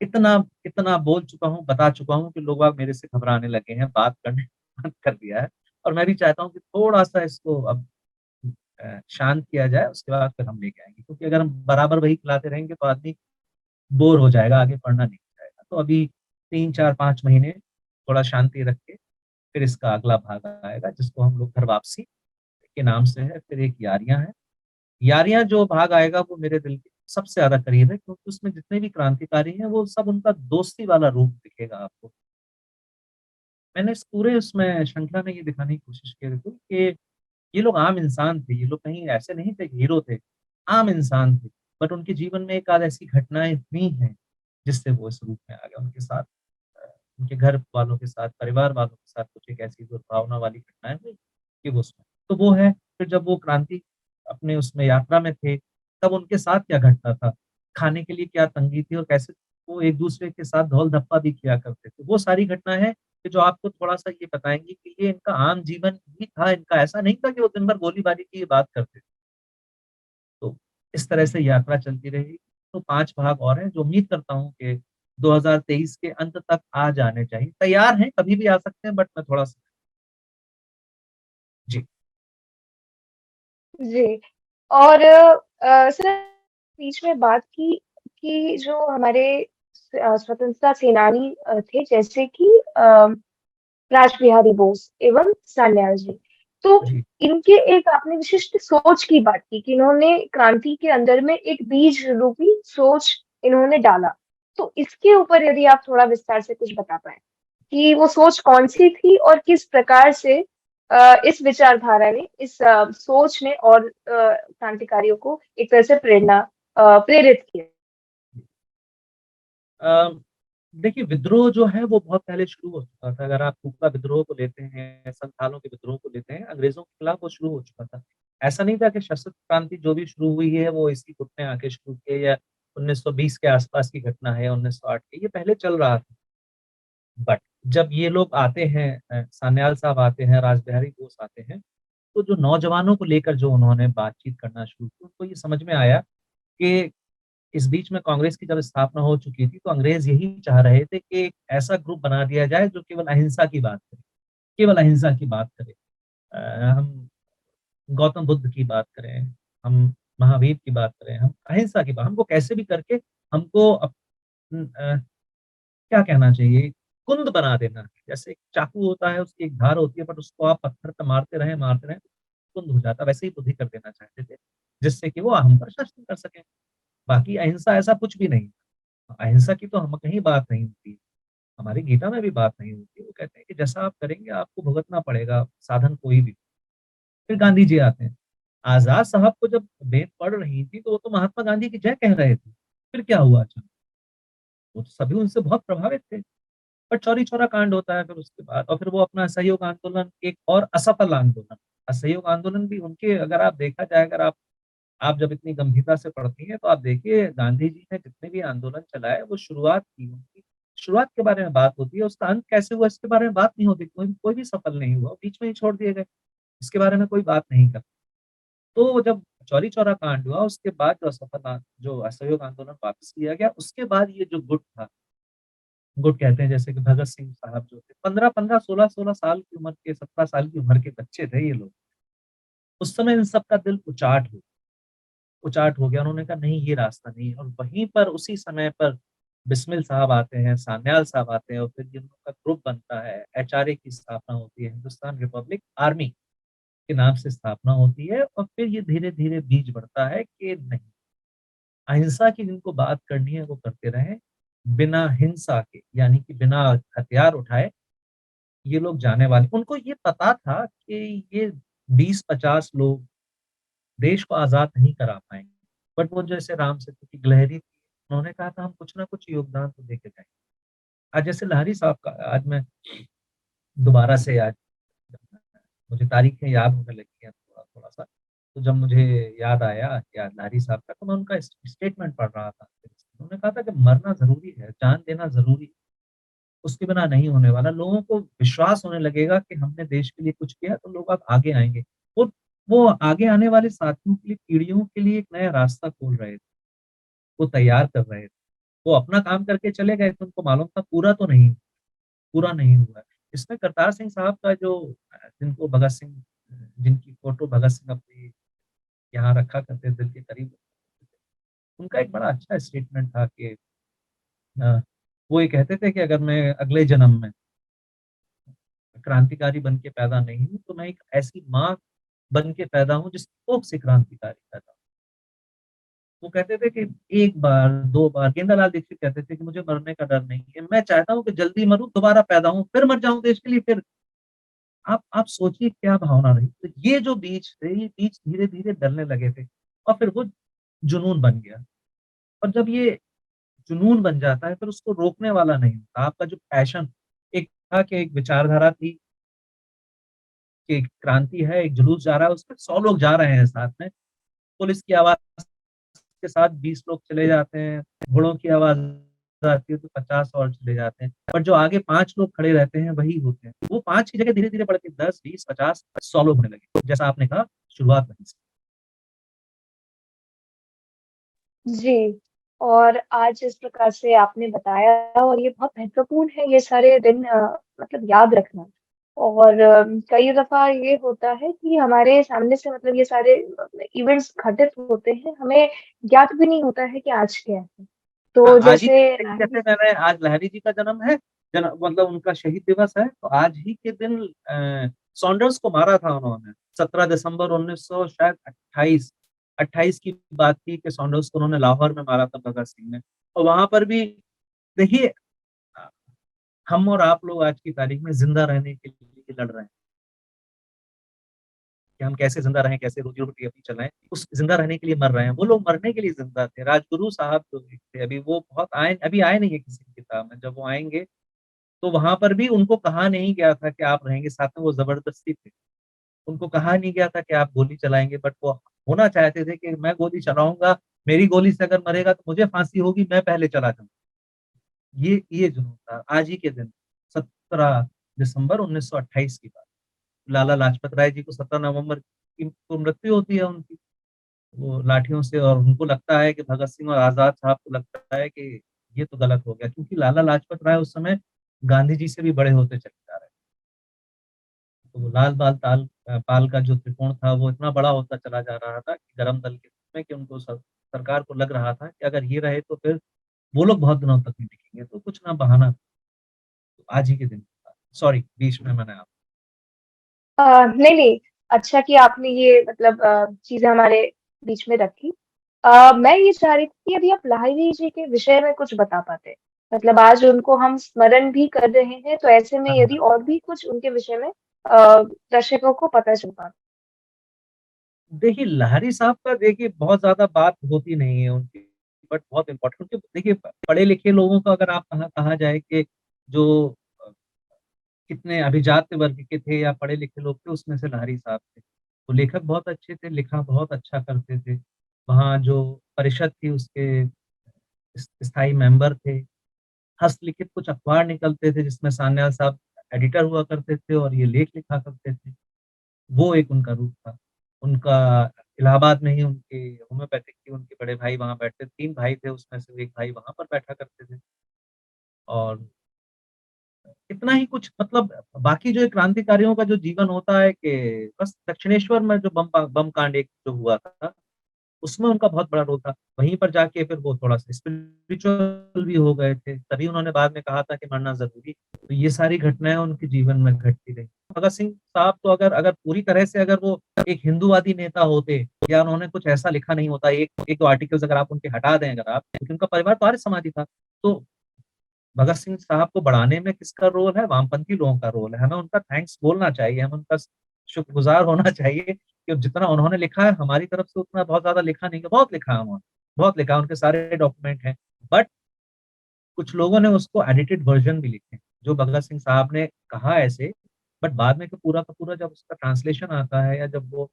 [SPEAKER 2] इतना इतना बोल चुका हूँ, बता चुका हूँ कि लोग अब मेरे से घबराने लगे हैं, बात करने बंद कर दिया है। और मैं भी चाहता हूँ कि थोड़ा-सा इसको अब शांत किया जाए, उसके बाद फिर हम लेके आएँगे। क्योंकि अगर हम बराबर वही खिलाते रहेंगे, तो आदमी बोर हो जाएगा, आगे पढ़ना नहीं चाहेगा। तो अभी 3, 4, 5 महीने थोड़ा शांति रख के फिर इसका अगला भाग आएगा जिसको हम लोग घर वापसी के नाम से है, फिर एक यारियां है। यारियां जो भाग आएगा वो मेरे दिल के सबसे ज्यादा करीब है, क्योंकि उसमें जितने भी क्रांतिकारी हैं वो सब उनका दोस्ती वाला रूप दिखेगा आपको। मैंने इस पूरे उसमें श्रृंखला में ये दिखाने की कोशिश की थी कि ये लोग आम इंसान थे, ये लोग कहीं ऐसे नहीं थे कि हीरो थे, आम इंसान थे। बट उनके जीवन में एक आध ऐसी घटनाएं हुई हैं जिससे वो इस रूप में आ गया। उनके साथ उनके घर वालों के साथ, परिवार वालों के साथ कुछ एक ऐसी दुर्भावना वाली घटनाएं हुई कि वो उसमें तो वो है। फिर जब वो क्रांति अपने उसमें यात्रा में थे, तब उनके साथ क्या घटता था, खाने के लिए क्या तंगी थी और कैसे वो एक दूसरे के साथ धौल-धप्पा भी किया करते थे। वो सारी घटनाएँ हैं कि जो आपको थोड़ा-सा ये बताएँगी कि ये इनका आम जीवन भी था, इनका ऐसा नहीं था कि वो दिन भर गोलीबारी की ही बात करते थे। तो इस तरह से यात्रा चलती रहेगी। तो 5 भाग और हैं जो उम्मीद करता हूँ कि 2023 के अंत तक आ जाने चाहिए। तैयार हैं, कभी भी आ सकते हैं, बट मैं थोड़ा-सा जी,
[SPEAKER 1] जी। और सर बीच में बात की कि जो हमारे स्वतंत्रता सेनानी थे जैसे कि रास बिहारी बोस एवं सान्याल जी। तो
[SPEAKER 2] जी।
[SPEAKER 1] इनके एक आपने विशिष्ट सोच की बात की कि इन्होंने क्रांति के अंदर में एक बीज रूपी सोच इन्होंने डाला। तो इसके ऊपर यदि आप थोड़ा विस्तार से कुछ बता पाएँ कि वो सोच कौन-सी थी और किस प्रकार से इस विचारधारा ने, इस सोच ने और क्रांतिकारियों को एक तरह से प्रेरित किया?
[SPEAKER 2] अ, देखिए विद्रोह जो है वो बहुत पहले शुरू हो चुका था। अगर आप कुप्पा विद्रोह को लेते हैं, संथालों के विद्रोह को लेते हैं, अंग्रेज़ों के खिलाफ वो शुरू हो चुका था। ऐसा नहीं था कि सशस्त्र क्रांति जो भी शुरू हुई है वो इसी गुट ने आके शुरू की है या 1920 के आस-पास की घटना है, 1908 की, ये पहले चल रहा था। बट जब ये लोग आते हैं सान्याल साहब आते हैं, रासबिहारी बोस आते हैं, तो जो नौजवानों को लेकर जो उन्होंने बातचीत करना शुरू की, उनको ये समझ में आया कि इस बीच में कांग्रेस की जब स्थापना हो चुकी थी, तो अंग्रेज़ यही चाह रहे थे कि एक ऐसा ग्रुप बना दिया जाए जो केवल अहिंसा की बात करे, केवल अहिंसा की बात करे। हम गौतम बुद्ध की बात करें, हम महावीर की बात करें, हम अहिंसा की बात हमको कैसे भी करके हमको क्या कहना चाहिए, कुंद बना देना है। जैसे एक चाकू होता है, उसकी एक धार होती है, बट उसको आप पत्थर पे मारते रहें, कुंद हो जाता है। वैसे ही बुद्धि कर देना चाहते थे, जिससे कि वो हम पर शासन कर सकें। बाकी अहिंसा ऐसा कुछ भी नहीं। अहिंसा की तो हम कहीं बात नहीं होती। हमारी गीता में भी बात नहीं होती। वो कहते हैं कि जैसा आप करेंगे आपको भुगतना पड़ेगा, साधन कोई भी। फिर गांधी जी आते हैं। आज़ाद साहब को जब वेद पढ़ रही थी, तो वो तो महात्मा गांधी की जय कह रहे थे। फिर क्या हुआ अचानक? वो तो सभी उनसे बहुत प्रभावित थे। पर चौरी चौरा कांड होता है फिर उसके बाद और फिर वो अपना असहयोग आंदोलन एक और असफल आंदोलन। असहयोग आंदोलन भी उनके अगर आप देखा जाए अगर आप जब इतनी गंभीरता से पढ़ती हैं, तो आप देखिए गांधी जी ने जितने भी आंदोलन चलाए वो शुरुआत की उनकी शुरुआत के बारे में बात होती है, उसका अंत कैसे हुआ इसके बारे में बात नहीं होती, कोई कोई भी सफल नहीं हुआ, बीच में ही छोड़ दिए गए, इसके बारे में कोई बात नहीं करता। तो जब चौरी चौरा कांड हुआ उसके बाद जो असहयोग आंदोलन वापस लिया गया, उसके बाद ये जो गुट था, गुट कहते हैं जैसे कि भगत सिंह साहब जो थे 15-15, 16-16 साल की उम्र के 17 साल की उम्र के बच्चे थे ये लोग। उस समय इन सबका दिल उचाट हो गया। उन्होंने कहा नहीं ये रास्ता नहीं है और वहीं पर उसी समय पर बिस्मिल साहब आते हैं, सान्याल साहब आते हैं और फिर ये लोग का ग्रुप बनता है, एचआरए की स्थापना होती है, हिंदुस्तान रिपब्लिक आर्मी के नाम से स्थापना होती है और फिर ये धीरे-धीरे बीज बढ़ता है कि नहीं, अहिंसा की जिनको बात करनी है वो करते रहें, बिना हिंसा के यानी कि बिना हथियार उठाए ये लोग जाने वाले उनको ये पता था कि ये 20-50 लोग देश को आज़ाद नहीं करा पाएँगे। बट वो जैसे राम सेतु की गिलहरी थी, उन्होंने कहा था हम कुछ ना कुछ योगदान तो देके जाएँगे। आज जैसे लहिरी साहब का आज मैं दोबारा से आज मुझे तारीखें याद होने लगी हैं थोड़ा-थोड़ा-सा। तो जब मुझे याद आया कि लहिरी साहब का तो मैं उनका स्टेटमेंट पढ़ रहा था। उन्होंने कहा था कि मरना ज़रूरी है, जान देना ज़रूरी है, उसके बिना नहीं होने वाला। लोगों को विश्वास होने लगेगा कि हमने देश के लिए कुछ किया तो लोग अब आगे आएँगे। वो वो आगे आने वाले साथियों के लिए, पीढ़ियों के लिए एक नया रास्ता खोल रहे थे, वो तैयार कर रहे थे। वो अपना काम करके चले गए थे, उनको मालूम था पूरा नहीं हुआ है। इसमें करतार सिंह साहब का जो जिनको भगत सिंह जिनकी फ़ोटो भगत सिंह अपनी यहाँ रखा करते थे, दिल के करीब, उनका एक बड़ा अच्छा स्टेटमेंट था कि वो ये कहते थे कि अगर मैं अगले जन्म में क्रांतिकारी बन के पैदा नहीं हूँ, तो मैं एक ऐसी माँ बन के पैदा हूँ जिस कोख से क्रांतिकारी पैदा हूँ। वो कहते थे कि 1 बार, 2 बार गेंदालाल दीक्षित कहते थे कि मुझे मरने का डर नहीं है। मैं चाहता हूँ कि जल्दी मरूँ, दोबारा पैदा हूँ, फिर मर जाऊँ देश के लिए फिर। आप सोचिए क्या भावना रही। तो ये जो बीज थे, ये बीज धीरे-धीरे डलने लगे थे और फिर वो जुनून बन गया। और जब ये जुनून बन जाता है फिर उसको रोकने वाला नहीं होता। आपका जो पैशन एक था कि एक विचारधारा थी कि एक क्रांति है, एक जुलूस जा रहा है, उसमें 100 लोग जा रहे हैं साथ में। पुलिस की आवाज़ के साथ 20 लोग चले जाते हैं, घोड़ों की आवाज़ आती है तो 50 और चले जाते हैं। पर जो आगे 5 लोग खड़े रहते हैं वही होते हैं। वो 5 की जगह धीरे-धीरे बढ़ के 10, 20, 50, 100 लोग होने लगे। जैसा आपने कहा शुरुआत वहीं से।
[SPEAKER 1] जी, और आज जिस प्रकार से आपने बताया और ये बहुत महत्वपूर्ण है ये सारे दिन मतलब याद रखना। और कई दफ़ा ये होता है कि हमारे सामने से मतलब ये सारे इवेंट्स घटित होते हैं, हमें ज्ञात भी नहीं होता है कि आज क्या है।
[SPEAKER 2] हाँ,
[SPEAKER 1] तो
[SPEAKER 2] आज ही
[SPEAKER 1] जैसे लाहिड़ी
[SPEAKER 2] जैसे मैंने आज लहिरी जी का जन्म है, मतलब उनका शहीद दिवस है, तो आज ही के दिन सॉन्डर्स को मारा था उन्होंने, 17 दिसंबर 1900 शायद 28 की बात थी कि सॉन्डर्स को उन्होंने लाहौर में मारा था भगत सिंह ने। और वहाँ पर भी देखिए हम और आप लोग आज की तारीख में ज़िंदा रहने के लिए लड़ रहे हैं, कि हम कैसे ज़िंदा रहें, कैसे रोज़ी-रोटी अपनी चलाएँ, उस ज़िंदा रहने के लिए मर रहे हैं। वो लोग मरने के लिए ज़िंदा थे। राजगुरु साहब जो एक थे, अभी आए नहीं है किसी की किताब में, जब वो आएँगे तो वहाँ पर भी उनको कहा नहीं गया था कि आप रहेंगे साथ में, वो ज़बरदस्ती थे। उनको कहा नहीं गया था कि आप गोली चलाएँगे, बट वो होना चाहते थे कि मैं गोली चलाऊँगा, मेरी गोली से अगर मरेगा तो मुझे फांसी होगी, मैं पहले चला जाऊँगा। ये जुनून था। आज ही के दिन 17 दिसंबर 1928 की बात। लाला लाजपत राय जी को 17 नवंबर को मृत्यु होती है उनकी, वो लाठियों से। और उनको लगता है कि भगत सिंह और आज़ाद साहब को लगता है कि ये तो गलत हो गया, क्योंकि लाला लाजपत राय उस समय गांधी जी से भी बड़े होते चले जा रहे थे। तो वो पाल का जो त्रिकोण था वो इतना बड़ा होता चला जा रहा था कि गरम दल के रूप में, कि उनको सरकार को लग रहा था कि अगर ये रहे तो फिर वो लोग बहुत दिनों तक नहीं टिकेंगे, तो कुछ ना बहाना। तो आज ही के दिन सॉरी बीच में मैंने आप
[SPEAKER 1] नहीं, नहीं, अच्छा किया आपने ये मतलब चीज़ें हमारे बीच में रखी। मैं ये चाह रही थी कि यदि आप लाहिड़ी जी के विषय में कुछ बता पाते। मतलब आज उनको हम स्मरण भी कर रहे हैं, तो ऐसे में
[SPEAKER 2] हाँ,
[SPEAKER 1] यदि
[SPEAKER 2] हाँ।
[SPEAKER 1] और भी कुछ उनके विषय में दर्शकों को पता चल पाता।
[SPEAKER 2] देखिए लाहिड़ी साहब का देखिए बहुत ज़्यादा बात होती नहीं है उनकी, बट बहुत इम्पोर्टेंट, क्योंकि देखिए पढ़े लिखे लोगों का अगर आप कहा जाए कि जो अ, कितने अभिजात वर्ग के थे या पढ़े लिखे लोग थे, उसमें से लाहिड़ी साहब थे। तो लेखक बहुत अच्छे थे, लिखा बहुत अच्छा करते थे। वहाँ जो परिषद थी उसके स्थायी मेंबर थे। हस्तलिखित कुछ अखबार निकलते थे जिसमें सान्याल साहब एडिटर हुआ करते थे और ये लेख लिखा करते थे। वो एक उनका रूप था। उनका इलाहाबाद में ही उनके होम्योपैथिक की उनके बड़े भाई वहाँ बैठते, 3 भाई थे उसमें से एक भाई वहाँ पर बैठा करते थे। और इतना ही कुछ, मतलब बाकी जो क्रांतिकारियों का जो जीवन होता है कि बस दक्षिणेश्वर में जो बम कांड एक जो हुआ था, उसमें उनका बहुत बड़ा रोल था। वहीं पर जाके फिर वो थोड़ा-सा स्पिरिचुअल भी हो गए थे, तभी उन्होंने बाद में कहा था कि मरना ज़रूरी। तो ये सारी घटनाएँ उनके जीवन में घटती रहीं। भगत सिंह साहब तो अगर अगर पूरी तरह से अगर वो एक हिंदूवादी नेता होते या उन्होंने कुछ ऐसा लिखा नहीं होता, एक एक 2 आर्टिकल्स अगर आप उनके हटा दें अगर आप, क्योंकि उनका परिवार तो आर्य समाजी था। तो भगत सिंह साहब को बढ़ाने में किसका रोल है? वामपंथी लोगों का रोल है। हमें उनका थैंक्स बोलना चाहिए, हमें उनका शुक्रगुज़ार होना चाहिए कि जितना उन्होंने लिखा है हमारी तरफ से उतना बहुत ज़्यादा लिखा नहीं है, बहुत लिखा है उन्होंने, बहुत लिखा है, उनके सारे डॉक्यूमेंट हैं। बट कुछ लोगों ने उसको एडिटेड वर्ज़न भी लिखे हैं, जो भगत सिंह साहब ने कहा ऐसे, बट बाद में पूरा का पूरा जब उसका ट्रांसलेशन आता है या जब वो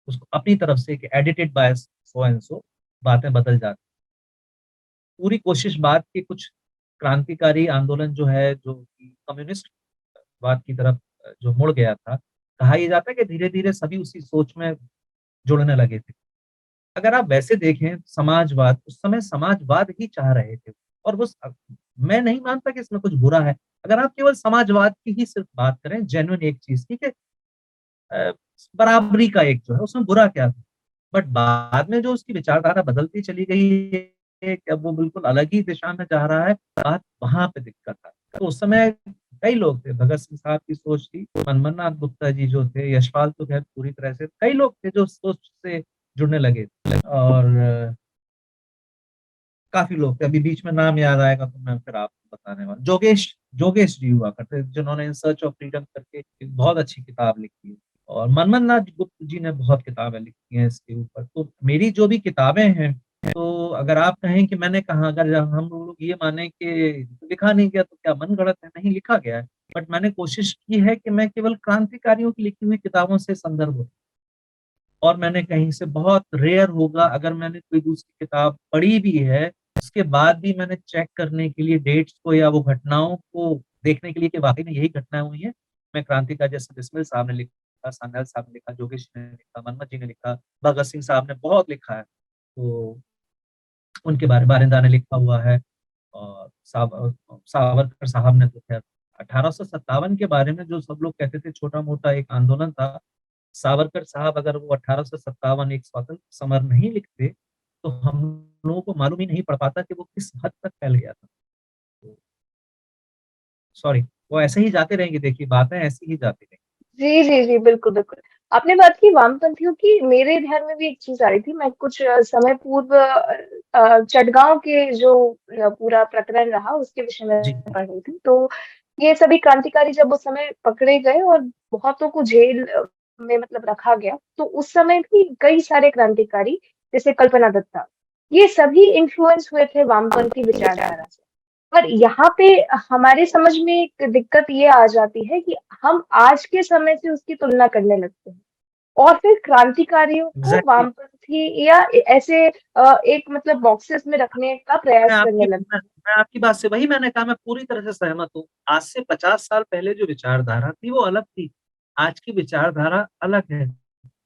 [SPEAKER 2] उसको अपनी तरफ से कि edited by so and so, बातें बदल जाती हैं। पूरी कोशिश बाद के कुछ क्रांतिकारी आंदोलन जो है, जो कि कम्युनिस्ट वाद की तरफ जो मुड़ गया था, कहा ये जाता है कि धीरे-धीरे सभी उसी सोच में जुड़ने लगे थे। अगर आप वैसे देखें समाजवाद, उस समय समाजवाद ही चाह रहे थे और मैं नहीं मानता कि इसमें कुछ बुरा है। अगर आप केवल समाजवाद की ही सिर्फ बात करें, जेन्युइन एक चीज़ की कि अ, बराबरी का एक जो है, उसमें बुरा क्या था? बट बाद में जो उसकी विचारधारा बदलती चली गई है कि अब वो बिल्कुल अलग ही दिशा में जा रहा है, बात वहाँ पे दिक्कत है। तो उस समय कई लोग थे, भगत सिंह साहब की सोच थी, मनमोहन गुप्ता जी जो थे, यशपाल तो खैर पूरी तरह से, कई लोग थे जो सोच से जुड़ने लगे और काफ़ी लोग थे, अभी बीच में नाम याद आएगा तो मैं फिर आपको बताने वाला। जोगेश जोगेश जी हुआ करते थे, जिन्होंने इन सर्च ऑफ फ्रीडम करके एक बहुत अच्छी किताब लिखी है और मनमोहन नाथ गुप्त जी ने बहुत किताबें लिखी हैं इसके ऊपर। तो मेरी जो भी किताबें हैं, तो अगर आप कहें कि मैंने कहा, अगर हम लोग ये माने कि लिखा नहीं गया तो क्या मन गढ़ंत है, नहीं लिखा गया है। बट मैंने कोशिश की है कि मैं केवल क्रांतिकारियों की लिखी हुई किताबों से संदर्भ, और मैंने कहीं से, बहुत रेयर होगा अगर मैंने कोई दूसरी किताब पढ़ी भी है, उसके बाद भी मैंने चेक करने के लिए डेट्स को या वो घटनाओं को देखने के लिए कि वाक़ई में यही घटनाएँ हुई हैं। मैं क्रांतिकारी जैसे बिस्मिल साहब ने लिखा, सान्याल साहब ने लिखा, जोगेश ने लिखा, मनमथ जी ने लिखा, भगत सिंह साहब ने बहुत लिखा है। तो उनके बारिंदा ने लिखा हुआ है और सावरकर साहब ने तो ख़ैर 1857 के बारे में जो सब लोग कहते थे छोटा-मोटा एक आंदोलन था, सावरकर साहब अगर वो 1857 एक स्वतंत्र समर नहीं लिखते, तो हम लोगों को मालूम ही नहीं पड़ पाता कि वो किस हद तक फैल गया था। तो सॉरी, वो ऐसे ही जाते रहेंगे, देखिए बातें ऐसी ही जाती रहेंगी।
[SPEAKER 1] जी, जी, जी, बिल्कुल, बिल्कुल। आपने बात की वामपंथियों की, मेरे ध्यान में भी एक चीज़ आ रही थी। मैं कुछ समय पूर्व चटगाँव के जो पूरा प्रकरण रहा, उसके विषय
[SPEAKER 2] जी,
[SPEAKER 1] में पढ़ रही थी। तो ये सभी क्रांतिकारी जब उस समय पकड़े गए और बहुतों को जेल में मतलब रखा गया, तो उस समय भी कई सारे क्रांतिकारी, जैसे कल्पना दत्ता, ये सभी इन्फ्लुएंस हुए थे वामपंथी विचारधारा से। पर यहाँ पे हमारे समझ में एक दिक्कत ये आ जाती है कि हम आज के समय से उसकी तुलना करने लगते हैं और फिर क्रांतिकारियों को
[SPEAKER 2] एग्ज़ैक्टली।
[SPEAKER 1] वामपंथी या ऐसे एक मतलब बॉक्सेस में रखने का
[SPEAKER 2] मैं
[SPEAKER 1] प्रयास करने
[SPEAKER 2] आपकी
[SPEAKER 1] लगते
[SPEAKER 2] मैं
[SPEAKER 1] हैं।
[SPEAKER 2] मैं आपकी बात से, वही मैंने कहा, मैं पूरी तरह से सहमत हूँ। आज से 50 साल पहले जो विचारधारा थी वो अलग थी, आज की विचारधारा अलग है।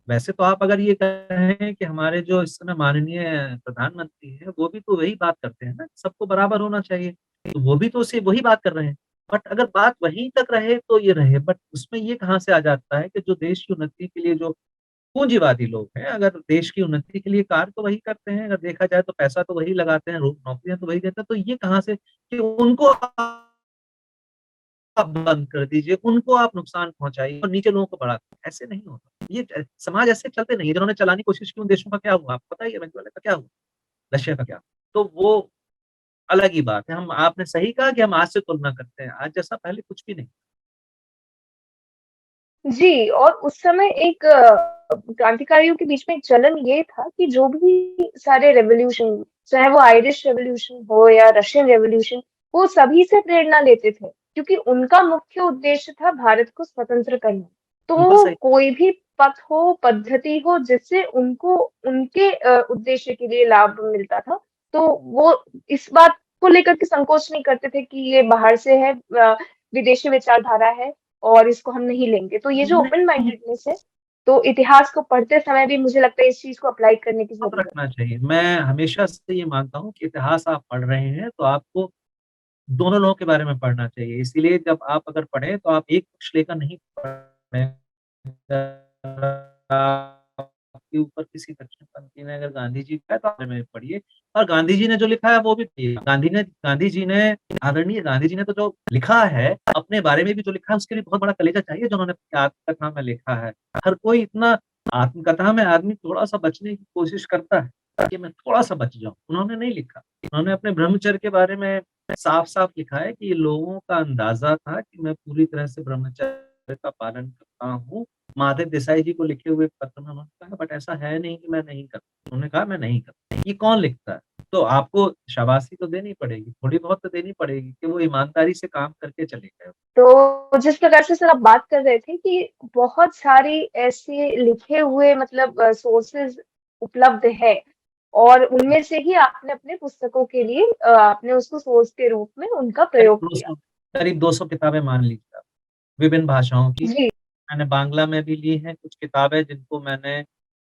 [SPEAKER 2] वैसे तो आप अगर ये कहें कि हमारे जो इस समय माननीय प्रधानमंत्री हैं, वो भी तो वही बात करते हैं ना, सबको बराबर होना चाहिए। तो वो भी तो सिर्फ़ वही बात कर रहे हैं। बट अगर बात वहीं तक रहे तो ये रहे, बट उसमें ये कहाँ से आ जाता है कि जो देश की उन्नति के लिए जो पूँजीवादी लोग हैं, अगर देश की उन्नति के लिए कार्य तो वही करते हैं, अगर देखा जाए तो पैसा तो वही लगाते हैं, रो नौकरियाँ तो वही देते हैं, तो ये कहाँ से कि उनको आप बंद कर दीजिए, उनको आप नुकसान पहुँचाइए और नीचे लोगों को बढ़ा दीजिए, ऐसे नहीं होता। ये समाज ऐसे चलते नहीं है, जिन्होंने चलाने की कोशिश की उन देशों का क्या हुआ? आपको पता ही है वेनेज़ुएला का क्या हुआ? रशिया का क्या? तो वो अलग ही बात है। हम आपने सही कहा कि हम आज से तुलना करते हैं, आज जैसा पहले कुछ भी नहीं।
[SPEAKER 1] जी, और उस समय एक क्रांतिकारियों के बीच में एक चलन ये था कि जो भी सारे रेवोल्यूशन, चाहे वो आयरिश रेवोल्यूशन हो या रशियन रेवोल्यूशन, वो सभी से प्रेरणा लेते थे, क्योंकि उनका मुख्य उद्देश्य था भारत को स्वतंत्र करना।
[SPEAKER 2] बिल्कुल
[SPEAKER 1] तो
[SPEAKER 2] सही।
[SPEAKER 1] कोई भी पथ हो, पद्धति हो, जिससे उनको उनके उद्देश्य के लिए लाभ मिलता था, तो वो इस बात को लेकर के संकोच नहीं करते थे कि ये बाहर से है, विदेशी विचारधारा है और इसको हम नहीं लेंगे। तो ये जो ओपन
[SPEAKER 2] नहीं,
[SPEAKER 1] माइंडेडनेस है, तो इतिहास को पढ़ते समय भी मुझे लगता है इस चीज़ को अप्लाई करने की
[SPEAKER 2] याद
[SPEAKER 1] ज़रूरत
[SPEAKER 2] रखना चाहिए। मैं हमेशा से ये मानता हूँ कि इतिहास आप पढ़ रहे हैं, तो आपको दोनों लोगों के बारे में पढ़ना चाहिए। इसीलिए जब आप अगर पढ़ें तो आप एक पक्ष लेकर नहीं पढ़ें। आपके ऊपर किसी दक्षिणपंथी ने अगर गांधी जी का, तो आप में पढ़िए और गांधी जी ने जो लिखा है वो भी पढ़िए। आदरणीय गांधी जी ने तो जो लिखा है, अपने बारे में भी जो लिखा है, उसके लिए बहुत बड़ा कलेजा चाहिए जो उन्होंने अपनी आत्मकथा में लिखा है। हर कोई इतना, आत्मकथा में आदमी थोड़ा-सा बचने की कोशिश करता है कि मैं थोड़ा-सा बच जाऊँ, उन्होंने नहीं लिखा। उन्होंने अपने ब्रह्मचर्य के बारे में साफ-साफ लिखा है कि ये लोगों का अंदाज़ा था कि मैं पूरी तरह से ब्रह्मचर्य का पालन करता हूँ। माधव देसाई जी को लिखे हुए पत्र में उन्होंने कहा, बट ऐसा है नहीं कि मैं नहीं करता। उन्होंने कहा मैं नहीं करता। ये कौन लिखता है? तो आपको शाबाशी तो देनी पड़ेगी, थोड़ी बहुत तो देनी पड़ेगी कि वो ईमानदारी से काम करके चले गए।
[SPEAKER 1] तो जिस प्रकार से सर आप बात कर रहे थे कि बहुत सारी ऐसे लिखे हुए मतलब सोर्सेज़ उपलब्ध हैं और उनमें से ही आपने अपने पुस्तकों के लिए आपने उसको सोर्स के रूप में उनका
[SPEAKER 2] करीब
[SPEAKER 1] प्रयोग किया।
[SPEAKER 2] 200 करीब 200 किताबें मान लीजिए आप, विभिन्न भाषाओं की।
[SPEAKER 1] जी,
[SPEAKER 2] मैंने बांग्ला में भी ली हैं कुछ किताबें, जिनको मैंने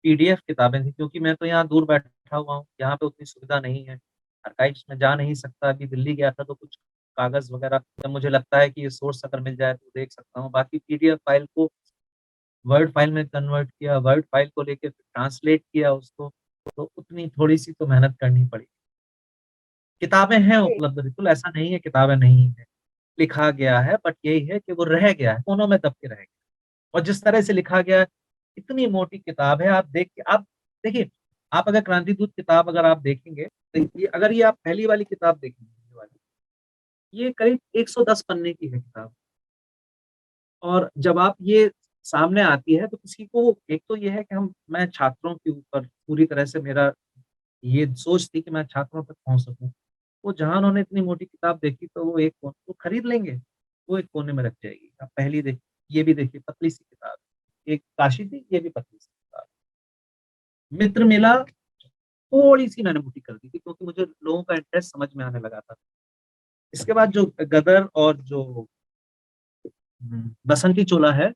[SPEAKER 2] पीडीएफ किताबें थी, क्योंकि मैं तो यहाँ दूर बैठा हुआ हूँ, यहाँ पे उतनी सुविधा नहीं है। आर्काइव्स में जा नहीं सकता, अभी दिल्ली गया था तो कुछ कागज़ वगैरह, जब मुझे लगता है कि ये सोर्स अगर मिल जाए तो देख सकता हूँ। बाकी पीडीएफ फाइल को वर्ड फाइल में कन्वर्ट किया, वर्ड फाइल को लेके फिर ट्रांसलेट किया उसको, तो उतनी थोड़ी-सी तो मेहनत करनी पड़ी। किताबें हैं
[SPEAKER 1] जी।
[SPEAKER 2] उपलब्ध, बिल्कुल ऐसा नहीं है किताबें नहीं हैं। लिखा गया है, बट यही है कि वो रह गया है, कोनों में दब के रह गया। और जिस तरह से लिखा गया है, इतनी मोटी किताब है, आप देख के आप देखिए, आप अगर क्रांति दूत किताब अगर आप देखेंगे, तो ये अगर ये आप पहली वाली किताब देखेंगे, ये वाली, ये करीब 110 पन्ने की है किताब। और जब आप ये सामने आती है तो किसी को, एक तो ये है कि हम मैं छात्रों के ऊपर पूरी तरह से मेरा ये सोच थी कि मैं छात्रों तक पहुँच सकूँ। वो जहाँ उन्होंने इतनी मोटी किताब देखी तो वो एक वो खरीद लेंगे, वो एक कोने में रख जाएगी। अब पहली ये भी देखिए पतली-सी किताब, एक काशी थी, ये भी पतली-सी किताब। मित्र मिला, थोड़ी-सी मैंने मोटी कर दी थी क्योंकि मुझे लोगों का इंटरेस्ट समझ में आने लगा था। इसके बाद जो गदर और जो बसंती चोला है,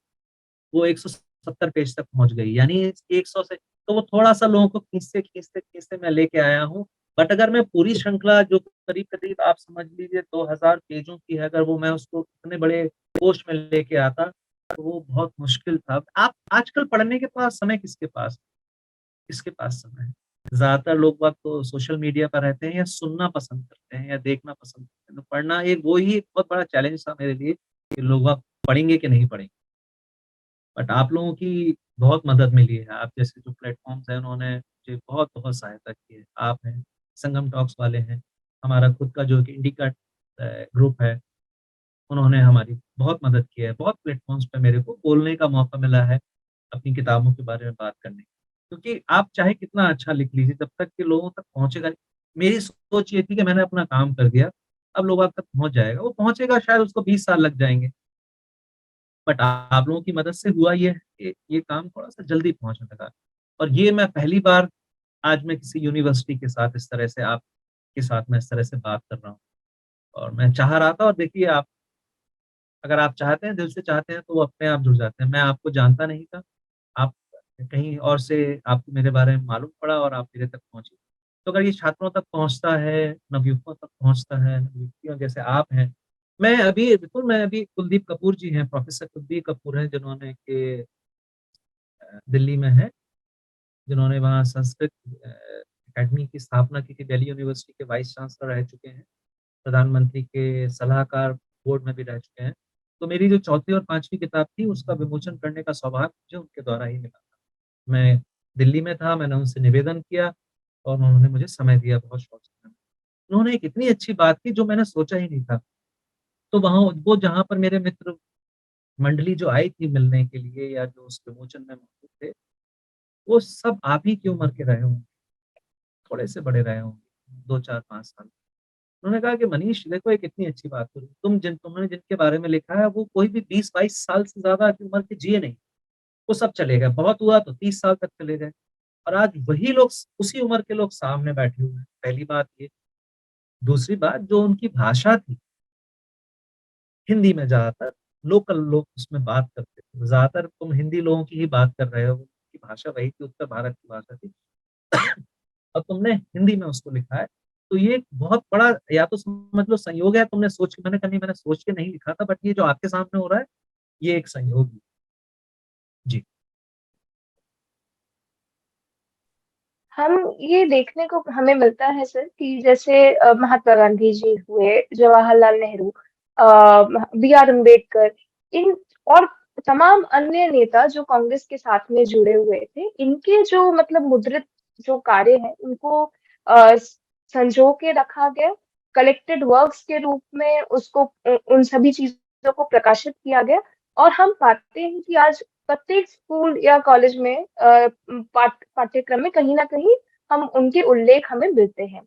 [SPEAKER 2] वो 170 पेज तक पहुँच गई, यानी 100 से तो वो थोड़ा-सा लोगों को खींचते-खींचते मैं लेके आया हूँ। बट अगर मैं पूरी श्रृंखला जो करीब-करीब आप समझ लीजिए 2000 पेजों की है, अगर वो मैं उसको इतने बड़े कोष में लेके आता, तो वो बहुत मुश्किल था। आप आजकल पढ़ने के पास समय किसके पास है? किसके पास समय है? ज़्यादातर लोग बाग तो सोशल मीडिया पर रहते हैं या सुनना पसंद करते हैं या देखना पसंद करते हैं। तो पढ़ना एक वो ही एक बहुत बड़ा चैलेंज था मेरे लिए कि लोग बाग पढ़ेंगे कि नहीं पढ़ेंगे। बट आप लोगों की बहुत मदद मिली है। आप जैसे जो प्लेटफ़ॉर्म्स हैं उन्होंने मुझे बहुत-बहुत सहायता की है। आप हैं, संगम टॉक्स वाले हैं, हमारा खुद का जो एक इंडिका ग्रुप है, उन्होंने हमारी बहुत मदद की है। बहुत प्लेटफ़ॉर्म्स पे मेरे को बोलने का मौका मिला है, अपनी किताबों के बारे में बात करने की। क्योंकि आप चाहे कितना अच्छा लिख लीजिए, जब तक कि लोगों तक पहुँचेगा नहीं। मेरी सोच ये थी कि मैंने अपना काम कर दिया, अब लोग आप तक पहुँच जाएगा। वो पहुँचेगा शायद उसको 20 साल लग जाएँगे। बट आप लोगों की मदद से हुआ ये है कि ये काम थोड़ा-सा जल्दी पहुँचने लगा। और ये मैं पहली बार आज मैं किसी यूनिवर्सिटी के साथ इस तरह से आपके साथ मैं इस तरह से बात कर रहा हूँ। और मैं चाह रहा था और देखिए आप अगर आप चाहते हैं, दिल से चाहते हैं तो वो अपने आप जुड़ जाते हैं। मैं आपको जानता नहीं था, आप कहीं और से आपको मेरे बारे में मालूम पड़ा और आप मेरे तक पहुँचे। तो अगर ये छात्रों तक पहुँचता है, नवयुवकों तक पहुँचता है, नवयुवतियों जैसे आप हैं, मैं अभी कुलदीप कपूर जी हैं, प्रोफ़ेसर कुलदीप कपूर हैं जिन्होंने के दिल्ली में हैं, जिन्होंने वहाँ संस्कृत अकेडमी की स्थापना की थी, दिल्ली यूनिवर्सिटी के वाइस चांसलर रह चुके हैं, प्रधानमंत्री के सलाहकार बोर्ड में भी रह चुके हैं। तो मेरी जो चौथी और 5वीं किताब थी, उसका विमोचन करने का सौभाग्य मुझे उनके द्वारा ही मिला था। मैं दिल्ली में था, मैंने उनसे निवेदन किया और उन्होंने मुझे समय दिया बहुत शौक से। उन्होंने एक इतनी अच्छी बात की जो मैंने सोचा ही नहीं था। तो वहाँ वो जहाँ पर मेरे मित्र मंडली जो आई थी मिलने के लिए या जो उस विमोचन में मौजूद थे, वो सब आप ही की उम्र के रहे होंगे, थोड़े से बड़े रहे होंगे, 2, 4, 5 साल। उन्होंने कहा कि मनीष देखो एक इतनी अच्छी बात करी, तुमने जिनके बारे में लिखा है वो कोई भी 20-22 साल से ज़्यादा की उम्र के जिए नहीं, वो सब चले गए, बहुत हुआ तो 30 साल तक चले गए और आज वही लोग उसी उम्र के लोग सामने बैठे हुए हैं, पहली बात ये। दूसरी बात जो उनकी भाषा थी, हिंदी में ज़्यादातर लोकल लोग उसमें बात करते थे, ज़्यादातर तुम हिंदी लोगों की ही बात कर रहे हो, उनकी भाषा वही थी, उत्तर भारत की भाषा थी। और तुमने हिंदी में उसको लिखा है, तो ये एक बहुत बड़ा या तो समझ लो संयोग है तुमने सोच के मैंने कहा नहीं मैंने सोच के नहीं लिखा था बट ये जो आपके सामने हो रहा है, ये एक संयोग ही। जी।
[SPEAKER 1] हम ये देखने को हमें मिलता है सर कि जैसे महात्मा गांधी जी हुए, जवाहरलाल नेहरू, बी आर अम्बेडकर, इन और तमाम अन्य नेता जो कांग्रेस के साथ में जुड़े हुए थे, इनके जो मतलब मुद्रित जो कार्य हैं उनको अ, संजो के रखा गया, कलेक्टेड वर्क्स के रूप में उसको उन सभी चीजों को प्रकाशित किया गया और हम पाते हैं कि आज प्रत्येक स्कूल या कॉलेज में पाठ्यक्रम में कहीं न कहीं हम उनके उल्लेख हमें मिलते हैं।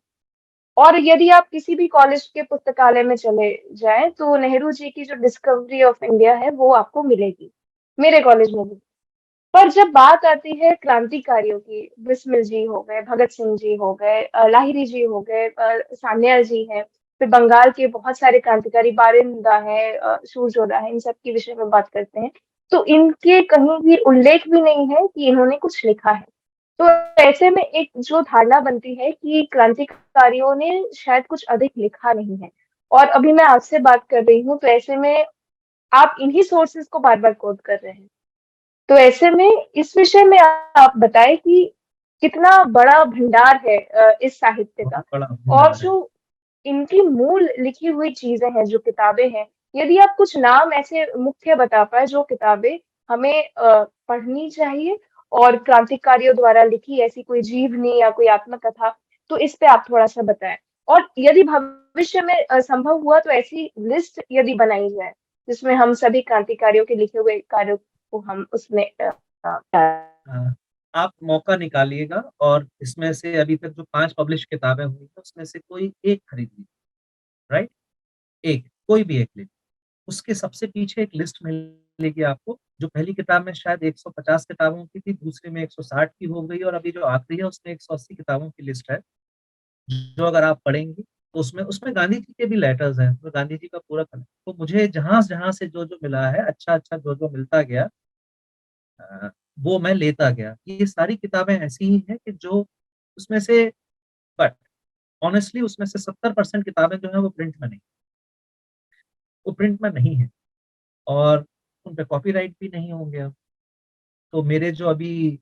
[SPEAKER 1] और यदि आप किसी भी कॉलेज के पुस्तकालय में चले जाएँ, तो नेहरू जी की जो डिस्कवरी ऑफ इंडिया है, वो आपको मिलेगी। मेरे कॉलेज में भी। पर जब बात आती है क्रांतिकारियों की, बिस्मिल जी हो गए, भगत सिंह जी हो गए, लाहिरी जी हो गए, सान्याल जी हैं, फिर बंगाल के बहुत सारे क्रांतिकारी बारिंदा है, सूरजोधा है, इन सब के विषय में बात करते हैं, तो इनके कहीं भी उल्लेख भी नहीं है कि इन्होंने कुछ लिखा है। तो ऐसे में एक जो धारणा बनती है कि क्रांतिकारियों ने शायद कुछ अधिक लिखा नहीं है। और अभी मैं आपसे बात कर रही हूँ, तो ऐसे में आप इन्हीं सोर्सेज़ को बार-बार कोट कर रहे हैं। तो ऐसे में इस विषय में आप बताएँ कि कितना बड़ा भंडार है इस साहित्य का
[SPEAKER 2] बहुत बड़ा
[SPEAKER 1] और
[SPEAKER 2] भंडार है।
[SPEAKER 1] जो इनकी मूल लिखी हुई चीज़ें हैं, जो किताबें हैं, यदि आप कुछ नाम ऐसे मुख्य बता पाए जो किताबें हमें पढ़नी चाहिए, और क्रांतिकारियों द्वारा लिखी ऐसी कोई जीवनी या कोई आत्मकथा, तो इस पे आप थोड़ा-सा बताएँ। और यदि भविष्य में संभव हुआ तो ऐसी लिस्ट यदि बनाई जाए, जिसमें हम सभी क्रांतिकारियों के लिखे हुए कार्यों को हम उसमें
[SPEAKER 2] हाँ, आप मौका निकालिएगा और इसमें से अभी तक जो 5 पब्लिश किताबें हुई हैं, उसमें से कोई एक खरीद लीजिए, राइट? एक, कोई भी एक ले। उसके सबसे पीछे एक लिस्ट मिलेगी आपको, जो पहली किताब में शायद 150 किताबों की थी, दूसरे में 160 की हो गई और अभी जो आखिरी है उसमें 180 किताबों की लिस्ट है, जो अगर आप पढ़ेंगी तो उसमें उसमें गांधी जी के भी लेटर्स हैं, तो गांधी जी का पूरा तो मुझे जहाँ-जहाँ से जो-जो मिला है, अच्छा-अच्छा जो-जो मिलता गया अ, वो मैं लेता गया। ये सारी किताबें ऐसी ही हैं कि जो उसमें से बट ऑनेस्टली उसमें से 70% किताबें जो हैं वो प्रिंट में नहीं, वो प्रिंट में नहीं है और उन पे कॉपीराइट भी नहीं होंगे अब। तो मेरे जो अभी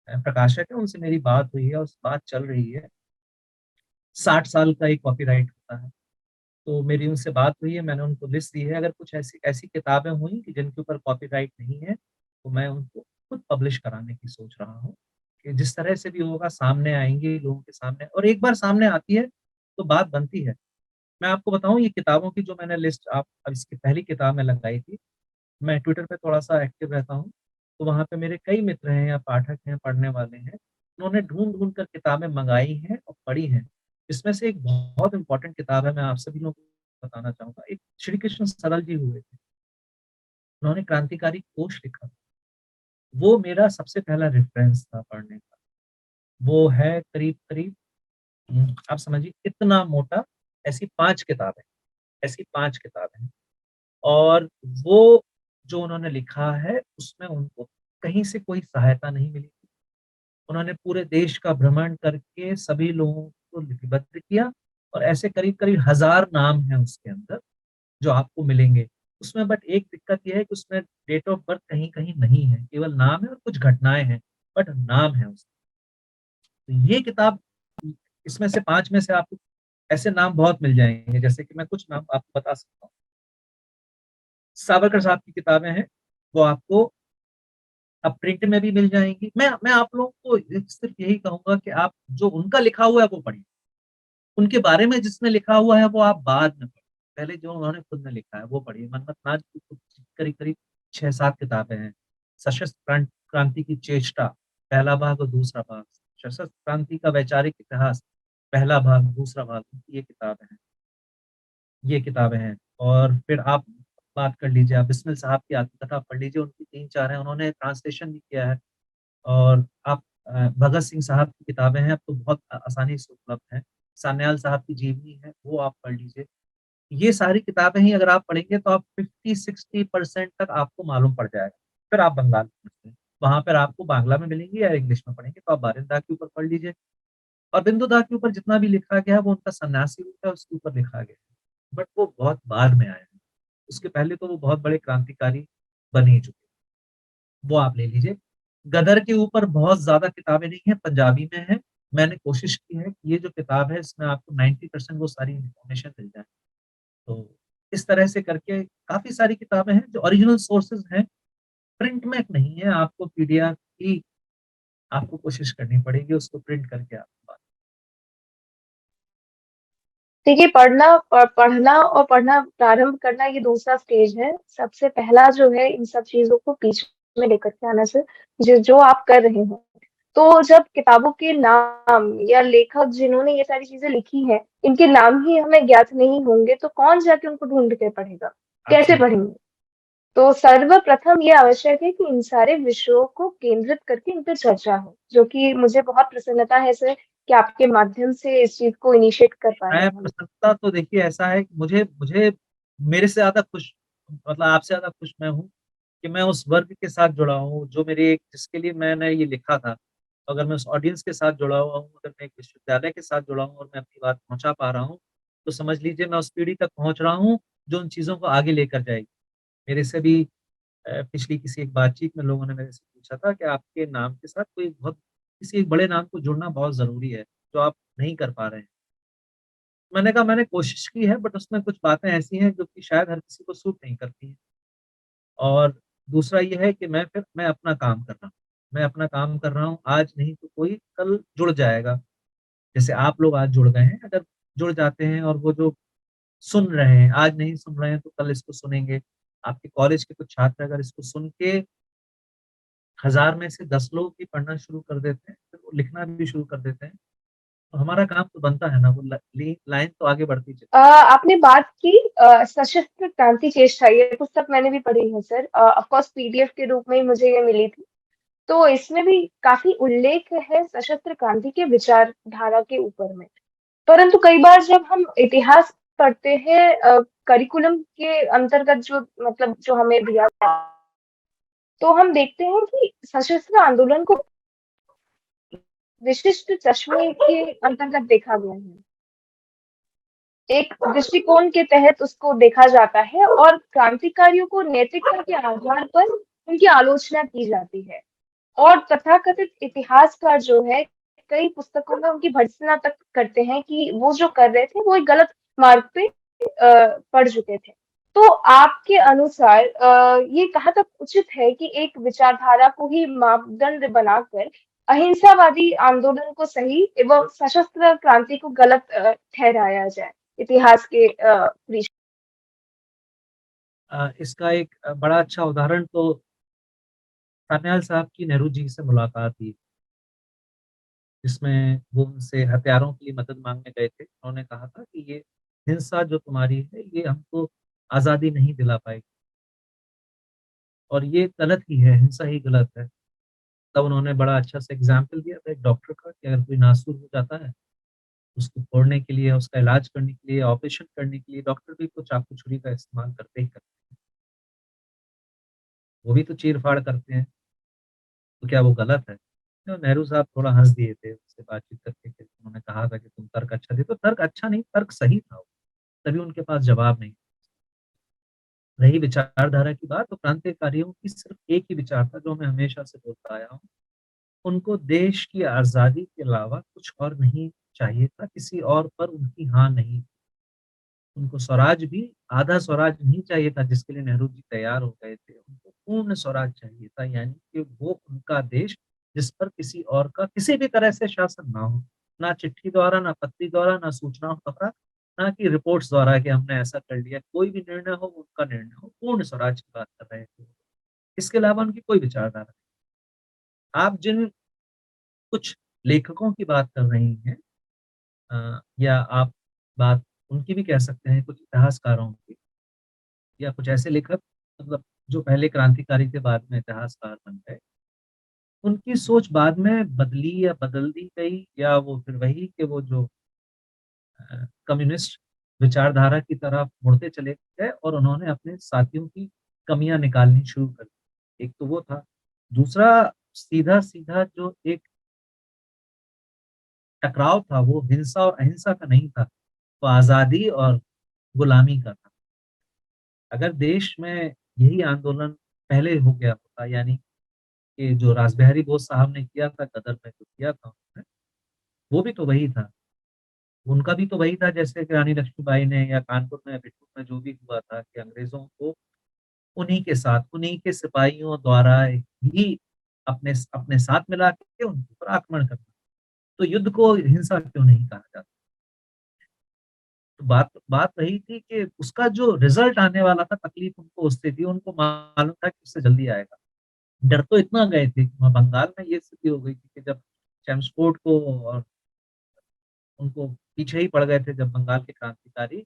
[SPEAKER 2] प्रकाशक हैं उनसे मेरी बात हुई है और बात चल रही है। 60 साल का एक कॉपीराइट होता है। तो मेरी उनसे बात हुई है, मैंने उनको लिस्ट दी है, अगर कुछ ऐसी ऐसी किताबें हुई कि जिनके ऊपर कॉपीराइट नहीं है, तो मैं उनको खुद पब्लिश कराने की सोच रहा हूँ, कि जिस तरह से भी होगा सामने आएँगी लोगों के सामने और एक बार सामने आती है, तो बात बनती है। मैं आपको बताऊँ ये किताबों की जो मैंने लिस्ट आप अब इसकी पहली किताब में लगाई थी, मैं ट्विटर पे थोड़ा-सा एक्टिव रहता हूँ, तो वहाँ पे मेरे कई मित्र हैं या पाठक हैं, पढ़ने वाले हैं, उन्होंने ढूँढ-ढूँढ कर किताबें मँगाई हैं और पढ़ी हैं। इसमें से एक बहुत इम्पोर्टेंट किताब है, मैं आप सभी लोगों को बताना चाहूँगा। एक श्री कृष्ण सरल जी हुए थे, उन्होंने क्रांतिकारी कोश लिखा। वो मेरा सबसे पहला रेफ़रेंस था पढ़ने का। वो है करीब-करीब आप समझिए इतना मोटा, ऐसी 5 किताबें ऐसी 5 किताबें। और वो जो उन्होंने लिखा है, उसमें उनको कहीं से कोई सहायता नहीं मिली। उन्होंने पूरे देश का भ्रमण करके सभी लोगों को लिपिबद्ध किया और ऐसे करीब-करीब 1000 नाम हैं उसके अंदर, जो आपको मिलेंगे। उसमें बट एक दिक्कत ये है कि उसमें डेट ऑफ बर्थ कहीं-कहीं नहीं है, केवल नाम है और कुछ घटनाएँ हैं, बट नाम है उसमें। तो ये किताब इसमें से 5 में से आपको ऐसे नाम बहुत मिल जाएँगे, जैसे कि मैं कुछ नाम आपको बता सकता हूँ। सावरकर साहब की किताबें हैं, वो आपको अब प्रिंट में भी मिल जाएँगी। मैं आप लोगों को सिर्फ़ यही कहूँगा कि आप जो उनका लिखा हुआ है वो पढ़िए। उनके बारे में जिसमें लिखा हुआ है वो आप बाद में पढ़िए। पहले जो उन्होंने खुद ने लिखा है वो पढ़िए। मन्मथनाथ की कुछ करीब-करीब 6-7 किताबें हैं। सशस्त्र क्रांति की चेष्टा, पहला भाग और दूसरा भाग। सशस्त्र क्रांति का वैचारिक इतिहास, पहला भाग, दूसरा भाग, ये किताबें हैं। ये किताबें हैं और फिर आप बात कर लीजिए, आप बिस्मिल साहब की आत्मकथा पढ़ लीजिए, उनकी 3-4 हैं, उन्होंने ट्रांसलेशन भी किया है। और आप भगत सिंह साहब की किताबें हैं, अब तो बहुत आसानी से उपलब्ध हैं। सान्याल साहब की जीवनी है, वो आप पढ़ लीजिए। ये सारी किताबें ही अगर आप पढ़ेंगे तो आप 50-60% तक आपको मालूम पड़ जाएगा। फिर आप बंगाल में पढ़ते हैं, वहाँ पर आपको बांग्ला में मिलेंगी या इंग्लिश में पढ़ेंगे तो आप बारिंदा के ऊपर पढ़ लीजिए। और बिंदुदार के ऊपर जितना भी लिखा गया है वो उनका सन्यासी रूप है उसके ऊपर लिखा गया है। बट वो बहुत बाद में आया है। उसके पहले तो वो बहुत बड़े क्रांतिकारी बन ही चुके। वो आप ले लीजिए। गदर के ऊपर बहुत ज़्यादा किताबें नहीं हैं, पंजाबी में है। मैंने कोशिश की है कि ये जो किताब है इसमें आपको 90% वो सारी इन्फॉर्मेशन मिल जाए। तो इस तरह से करके काफ़ी सारी किताबें हैं जो ओरिजिनल सोर्सेज़ हैं, प्रिंट में नहीं है, आपको पीडीएफ की आपको कोशिश करनी पड़ेगी उसको प्रिंट करके आप
[SPEAKER 1] देखिए, पढ़ना और पढ़ना प्रारंभ करना ये दूसरा स्टेज है। सबसे पहला जो है इन सब चीज़ों को बीच में लेकर के आना सर, जो आप कर रहे हैं। तो जब किताबों के नाम या लेखक जिन्होंने ये सारी चीज़ें लिखी हैं, इनके नाम ही हमें ज्ञात नहीं होंगे, तो कौन जाके उनको ढूँढ के पढ़ेगा? कैसे
[SPEAKER 2] एब्सोल्यूट
[SPEAKER 1] पढ़ेंगे? तो सर्वप्रथम ये आवश्यक है कि इन सारे विषयों को केंद्रित करके इन पे चर्चा हो, जो कि मुझे बहुत प्रसन्नता है सर कि आपके माध्यम से इस चीज़ को इनिशिएट कर पा रहे
[SPEAKER 2] मैं
[SPEAKER 1] हैं हम।
[SPEAKER 2] प्रसन्नता तो देखिए ऐसा है कि मुझे मुझे मेरे से ज़्यादा खुश मतलब आपसे ज़्यादा खुश मैं हूँ कि मैं उस वर्ग के साथ जुड़ा हूँ, जो मेरे एक जिसके लिए मैंने ये लिखा था। अगर मैं उस ऑडियंस के साथ जुड़ा हुआ हूँ, अगर मैं एक विश्वविद्यालय के साथ जुड़ा हूँ और मैं अपनी बात पहुँचा पा रहा हूँ, तो समझ लीजिए मैं उस पीढ़ी तक पहुँच रहा हूँ, जो उन चीज़ों को आगे लेकर जाएगी। मेरे से भी पिछली किसी एक बातचीत में लोगों ने मेरे से पूछा था कि आपके नाम के साथ कोई बहुत किसी एक बड़े नाम को जुड़ना बहुत ज़रूरी है, जो आप नहीं कर पा रहे हैं। मैंने कहा मैंने कोशिश की है बट उसमें कुछ बातें ऐसी हैं जो कि शायद हर किसी को सूट नहीं करती हैं। और दूसरा ये है कि मैं अपना काम कर रहा हूँ। मैं अपना काम कर रहा हूँ, आज नहीं तो कोई कल जुड़ जाएगा। जैसे आप लोग आज जुड़ गए हैं, अगर जुड़ जाते हैं और वो जो सुन रहे हैं, आज नहीं सुन रहे हैं तो कल इसको सुनेंगे। आपके कॉलेज के कुछ छात्र अगर इसको सुन के 1000 में से 10 लोग भी पढ़ना शुरू कर देते हैं, फिर वो लिखना भी शुरू कर देते हैं, तो हमारा काम तो बनता है ना, वो लाइन तो आगे बढ़ती चली।
[SPEAKER 1] आपने बात की सशस्त्र क्रांति चेष्टा, ये पुस्तक मैंने भी पढ़ी है सर। ऑफ कोर्स पीडीएफ के रूप में ही मुझे ये मिली थी। तो इसमें भी काफी उल्लेख है सशस्त्र क्रांति के विचारधारा के ऊपर में। परंतु कई बार जब हम इतिहास पढ़ते हैं करिकुलम के अंतर्गत, जो मतलब जो हमें दिया गया, तो हम देखते हैं कि सशस्त्र आंदोलन को विशिष्ट चश्मे के अंतर्गत देखा गया है। एक दृष्टिकोण के तहत उसको देखा जाता है और क्रांतिकारियों को नैतिकता के आधार पर उनकी आलोचना की जाती है। और तथाकथित इतिहासकार जो है, कई पुस्तकों में उनकी भर्त्सना तक करते हैं कि वो जो कर रहे थे वो एक गलत मार्ग पे पड़ चुके थे। तो आपके अनुसार ये कहाँ तक उचित है कि एक विचारधारा को ही मापदंड बनाकर अहिंसावादी आंदोलन को सही एवं सशस्त्र क्रांति को गलत ठहराया जाए इतिहास के पृष्ठ?
[SPEAKER 2] इसका एक बड़ा अच्छा उदाहरण तो सान्याल साहब की नेहरू जी से मुलाकात हुई, जिसमें वो उनसे हथियारों के लिए मदद मांगने गए थे। उन्होंने कहा था कि ये हिंसा जो तुम्हारी है, ये हमको आज़ादी नहीं दिला पाएगी और ये गलत ही है, हिंसा ही गलत है। तब उन्होंने बड़ा अच्छा सा एग्ज़ाम्पल दिया था एक डॉक्टर का कि अगर कोई नासूर हो जाता है, उसको फोड़ने के लिए, उसका इलाज करने के लिए, ऑपरेशन करने के लिए डॉक्टर भी तो चाकू छुरी का इस्तेमाल करते ही करते हैं। वो भी तो चीर-फाड़ करते हैं, तो क्या वो गलत है? तो नेहरू साहब थोड़ा हँस दिए थे उससे बातचीत करके, फिर उन्होंने कहा था कि तुम तर्क अच्छा देते हो। तर्क अच्छा नहीं, तर्क सही था वो, तभी उनके पास जवाब नहीं। रही विचारधारा की बात, तो क्रांतिकारियों की सिर्फ एक ही विचार था जो मैं हमेशा से बोलता आया हूँ, उनको देश की आज़ादी के अलावा कुछ और नहीं चाहिए था, किसी और पर उनकी हाँ नहीं। उनको स्वराज भी आधा स्वराज नहीं चाहिए था जिसके लिए नेहरू जी तैयार हो गए थे। उनको पूर्ण स्वराज चाहिए था, यानी कि वो उनका देश जिस पर किसी और का किसी भी तरह से शासन ना हो। ना चिट्ठी द्वारा, ना पत्री द्वारा, ना सूचनाओं द्वारा, ना कि रिपोर्ट्स द्वारा कि हमने ऐसा कर लिया। कोई भी निर्णय हो वो उनका निर्णय हो, पूर्ण स्वराज की बात कर रहे थे। इसके अलावा उनकी कोई विचारधारा नहीं। आप जिन कुछ लेखकों की बात कर रही हैं या आप बात उनकी भी कह सकते हैं, कुछ इतिहासकारों की या कुछ ऐसे लेखक, मतलब जो पहले क्रांतिकारी थे बाद में इतिहासकार बन गए। उनकी सोच बाद में बदली या बदल दी गई, या वो फिर वही कि वो जो कम्युनिस्ट विचारधारा की तरफ मुड़ते चले गए और उन्होंने अपने साथियों की कमियाँ निकालनी शुरू कर दी। एक तो वो था। दूसरा, सीधा-सीधा जो एक टकराव था वो हिंसा और अहिंसा का नहीं था, वो आज़ादी और गुलामी का था। अगर देश में यही आंदोलन पहले हो गया होता, यानी कि जो रासबिहारी बोस साहब ने किया था, गदर में जो किया था उन्होंने, वो भी तो वही था। उनका भी तो वही था जैसे कि रानी लक्ष्मीबाई ने या कानपुर में, बिठूर में जो भी हुआ था कि अंग्रेज़ों को उन्हीं के साथ, उन्हीं के सिपाहियों द्वारा ही अपने अपने साथ मिला के उनके ऊपर आक्रमण करना। तो युद्ध को हिंसा क्यों नहीं कहा जाता? तो बात बात वही थी कि उसका जो रिज़ल्ट आने वाला था, तकलीफ उनको उससे थी, उनको मालूम था कि उससे जल्दी आएगा। डर तो इतना गए थे कि वहाँ बंगाल में ये स्थिति हो गई थी कि जब चेम्सफोर्ड को और उनको पीछे ही पड़ गए थे जब बंगाल के क्रांतिकारी,